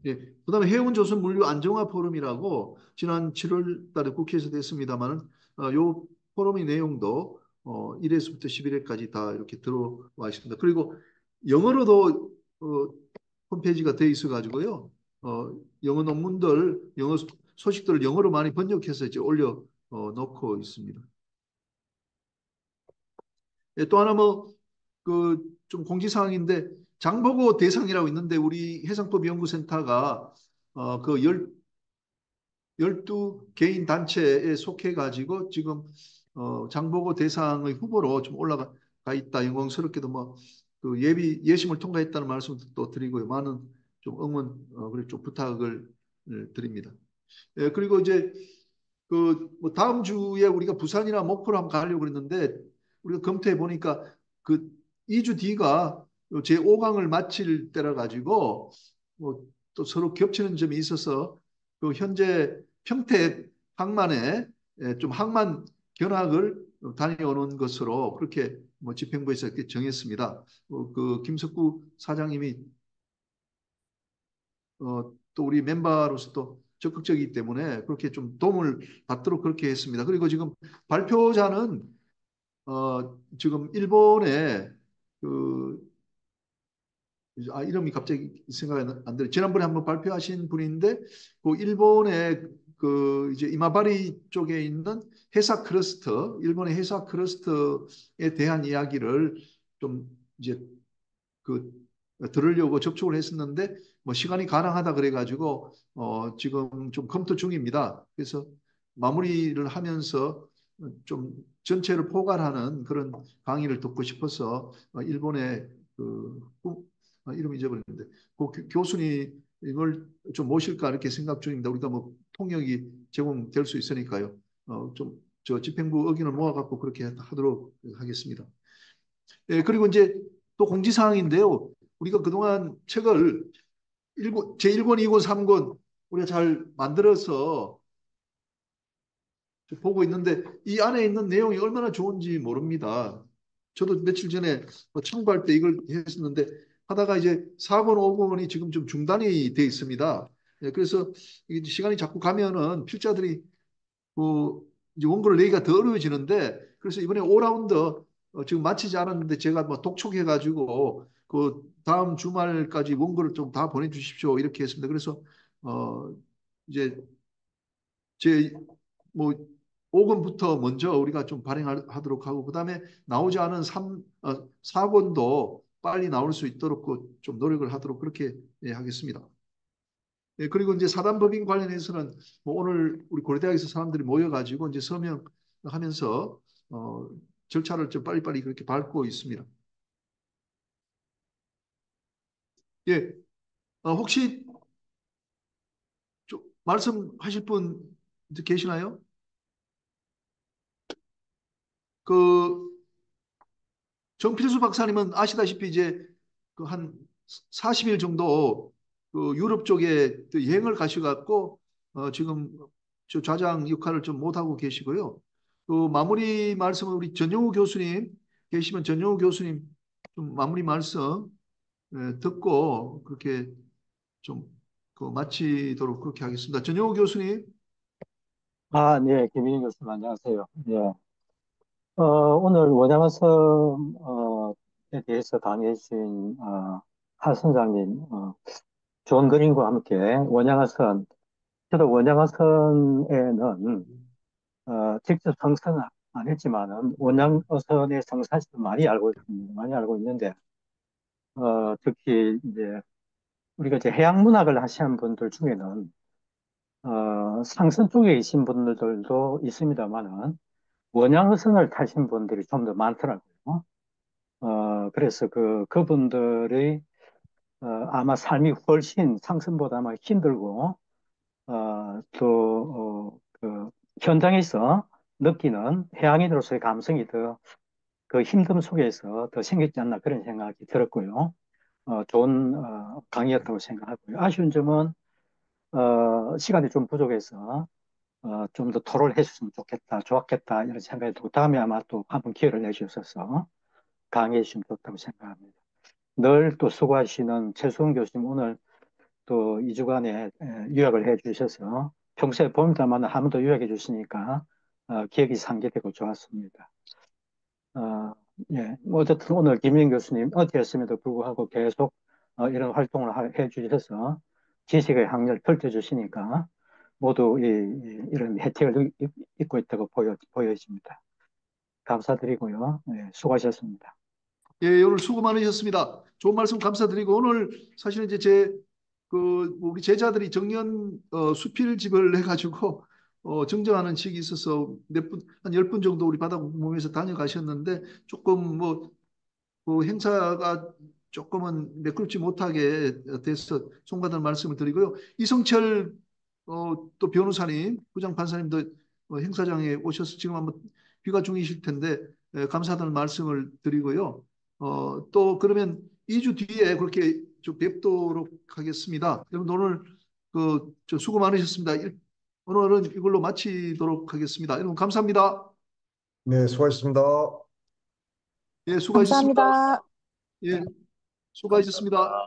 예, 그다음에 해운조선 물류 안정화 포럼이라고 지난 7월 달에 국회에서 됐습니다만은 요 포럼의 내용도 1회서부터 11회까지 다 이렇게 들어와 있습니다. 그리고 영어로도 홈페이지가 돼 있어 가지고요. 영어 논문들, 영어 소식들을 영어로 많이 번역해서 이제 올려 놓고 있습니다. 예, 또 하나 뭐 그 좀 공지사항인데 장보고 대상이라고 있는데 우리 해상법 연구센터가 그 12개인 단체에 속해 가지고 지금 장보고 대상의 후보로 좀 올라가 있다. 영광스럽게도 뭐 그 예심을 통과했다는 말씀을 또 드리고요. 많은 좀 응원 그리고 좀 부탁을 드립니다. 예, 그리고 이제 그 뭐 다음 주에 우리가 부산이나 목포를 한번 가려고 그랬는데 우리가 검토해 보니까 그 2주 뒤가 제 5강을 마칠 때라 가지고 뭐 또 서로 겹치는 점이 있어서 그 현재 평택 항만에 좀 항만 견학을 다녀오는 것으로 그렇게 뭐 집행부에서 이렇게 정했습니다. 그 김석구 사장님이 또 우리 멤버로서 또 적극적이기 때문에 그렇게 좀 도움을 받도록 그렇게 했습니다. 그리고 지금 발표자는 지금 일본의 그 이름이 갑자기 생각이 안 들어요. 지난번에 한번 발표하신 분인데 그 일본의 그 이제 이마바리 쪽에 있는 회사 클러스터, 일본의 회사 클러스터에 대한 이야기를 좀 이제 그 들으려고 접촉을 했었는데 뭐 시간이 가능하다 그래가지고 지금 좀 검토 중입니다. 그래서 마무리를 하면서 좀 전체를 포괄하는 그런 강의를 듣고 싶어서 일본의 그 이름 잊어버렸는데 그 교수님을 좀 모실까 이렇게 생각 중입니다. 우리가 뭐 통역이 제공될 수 있으니까요. 좀 저 집행부 의견을 모아갖고 그렇게 하도록 하겠습니다. 예, 그리고 이제 또 공지사항인데요. 우리가 그동안 책을 제1권, 2권, 3권 우리가 잘 만들어서 보고 있는데 이 안에 있는 내용이 얼마나 좋은지 모릅니다. 저도 며칠 전에 뭐 청구할 때 이걸 했었는데 하다가 이제 4권, 5권이 지금 좀 중단이 돼 있습니다. 예, 그래서 시간이 자꾸 가면은 필자들이 그 이제 원고를 내기가 더 어려워지는데 그래서 이번에 5라운드 지금 마치지 않았는데 제가 뭐 독촉해가지고 그 다음 주말까지 원고를 좀 다 보내주십시오 이렇게 했습니다. 그래서 이제 제 뭐 5권부터 먼저 우리가 좀 발행하도록 하고 그다음에 나오지 않은 4권도 빨리 나올 수 있도록 좀 노력을 하도록 그렇게 하겠습니다. 예, 그리고 이제 사단법인 관련해서는 뭐 오늘 우리 고려대학에서 사람들이 모여가지고 이제 서명하면서 절차를 좀 빨리빨리 그렇게 밟고 있습니다. 예, 혹시 좀 말씀하실 분 이제 계시나요? 그 정필수 박사님은 아시다시피 이제 그 한 40일 정도 그 유럽 쪽에 또 여행을 가셔갖고 지금 저 좌장 역할을 좀 못하고 계시고요. 그 마무리 말씀은 우리 전용우 교수님 계시면 전용우 교수님 좀 마무리 말씀 듣고 그렇게 좀 그 마치도록 그렇게 하겠습니다. 전용우 교수님. 아, 네, 김인희 교수님, 안녕하세요. 네. 오늘 원양어선에 대해서 강의해 주신, 하 선장님, 좋은 그림과 함께 원양어선, 저도 원양어선에는, 직접 성사는 안 했지만은, 원양어선의 성사시도 많이 알고 있습니다. 많이 알고 있는데, 특히 이제, 우리가 이제 해양문학을 하시는 분들 중에는, 상선 쪽에 계신 분들도 있습니다만은, 원양어선을 타신 분들이 좀 더 많더라고요. 그래서 그분들의, 아마 삶이 훨씬 상선보다 아마 힘들고, 현장에서 느끼는 해양인으로서의 감성이 더 그 힘듦 속에서 더 생겼지 않나 그런 생각이 들었고요. 좋은, 강의였다고 생각하고요. 아쉬운 점은, 시간이 좀 부족해서, 좀 더 토론을 해줬으면 좋겠다, 좋았겠다, 이런 생각이 들고, 다음에 아마 또 한번 기회를 내주셔서 강의해 주시면 좋다고 생각합니다. 늘 또 수고하시는 최수원 교수님 오늘 또 2주간에 유학을 해 주셔서 평소에 봅니다만 한 번 더 유학해 주시니까 기억이 상기되고 좋았습니다. 예, 뭐 어쨌든 오늘 김인 교수님 어디였음에도 불구하고 계속 이런 활동을 해 주셔서 지식의 향연을 펼쳐주시니까 모두 이런 혜택을 입고 있다고 보여집니다. 감사드리고요. 네, 수고하셨습니다. 예, 오늘 수고 많으셨습니다. 좋은 말씀 감사드리고 오늘 사실은 이제 우리 제자들이 정년 수필집을 해가지고 증정하는 식이 있어서 한 10분 정도 우리 바다공범에서 다녀가셨는데 조금 그 행사가 조금은 매끄럽지 못하게 돼서 송가단 말씀을 드리고요. 이성철 또 변호사님, 부장판사님도 행사장에 오셔서 지금 한번 귀가 중이실 텐데 감사하다는 말씀을 드리고요. 또 그러면 2주 뒤에 그렇게 좀 뵙도록 하겠습니다. 여러분 오늘 저 수고 많으셨습니다. 오늘은 이걸로 마치도록 하겠습니다. 여러분 감사합니다. 네, 수고하셨습니다. 예, 수고하셨습니다. 감사합니다. 예, 수고하셨습니다.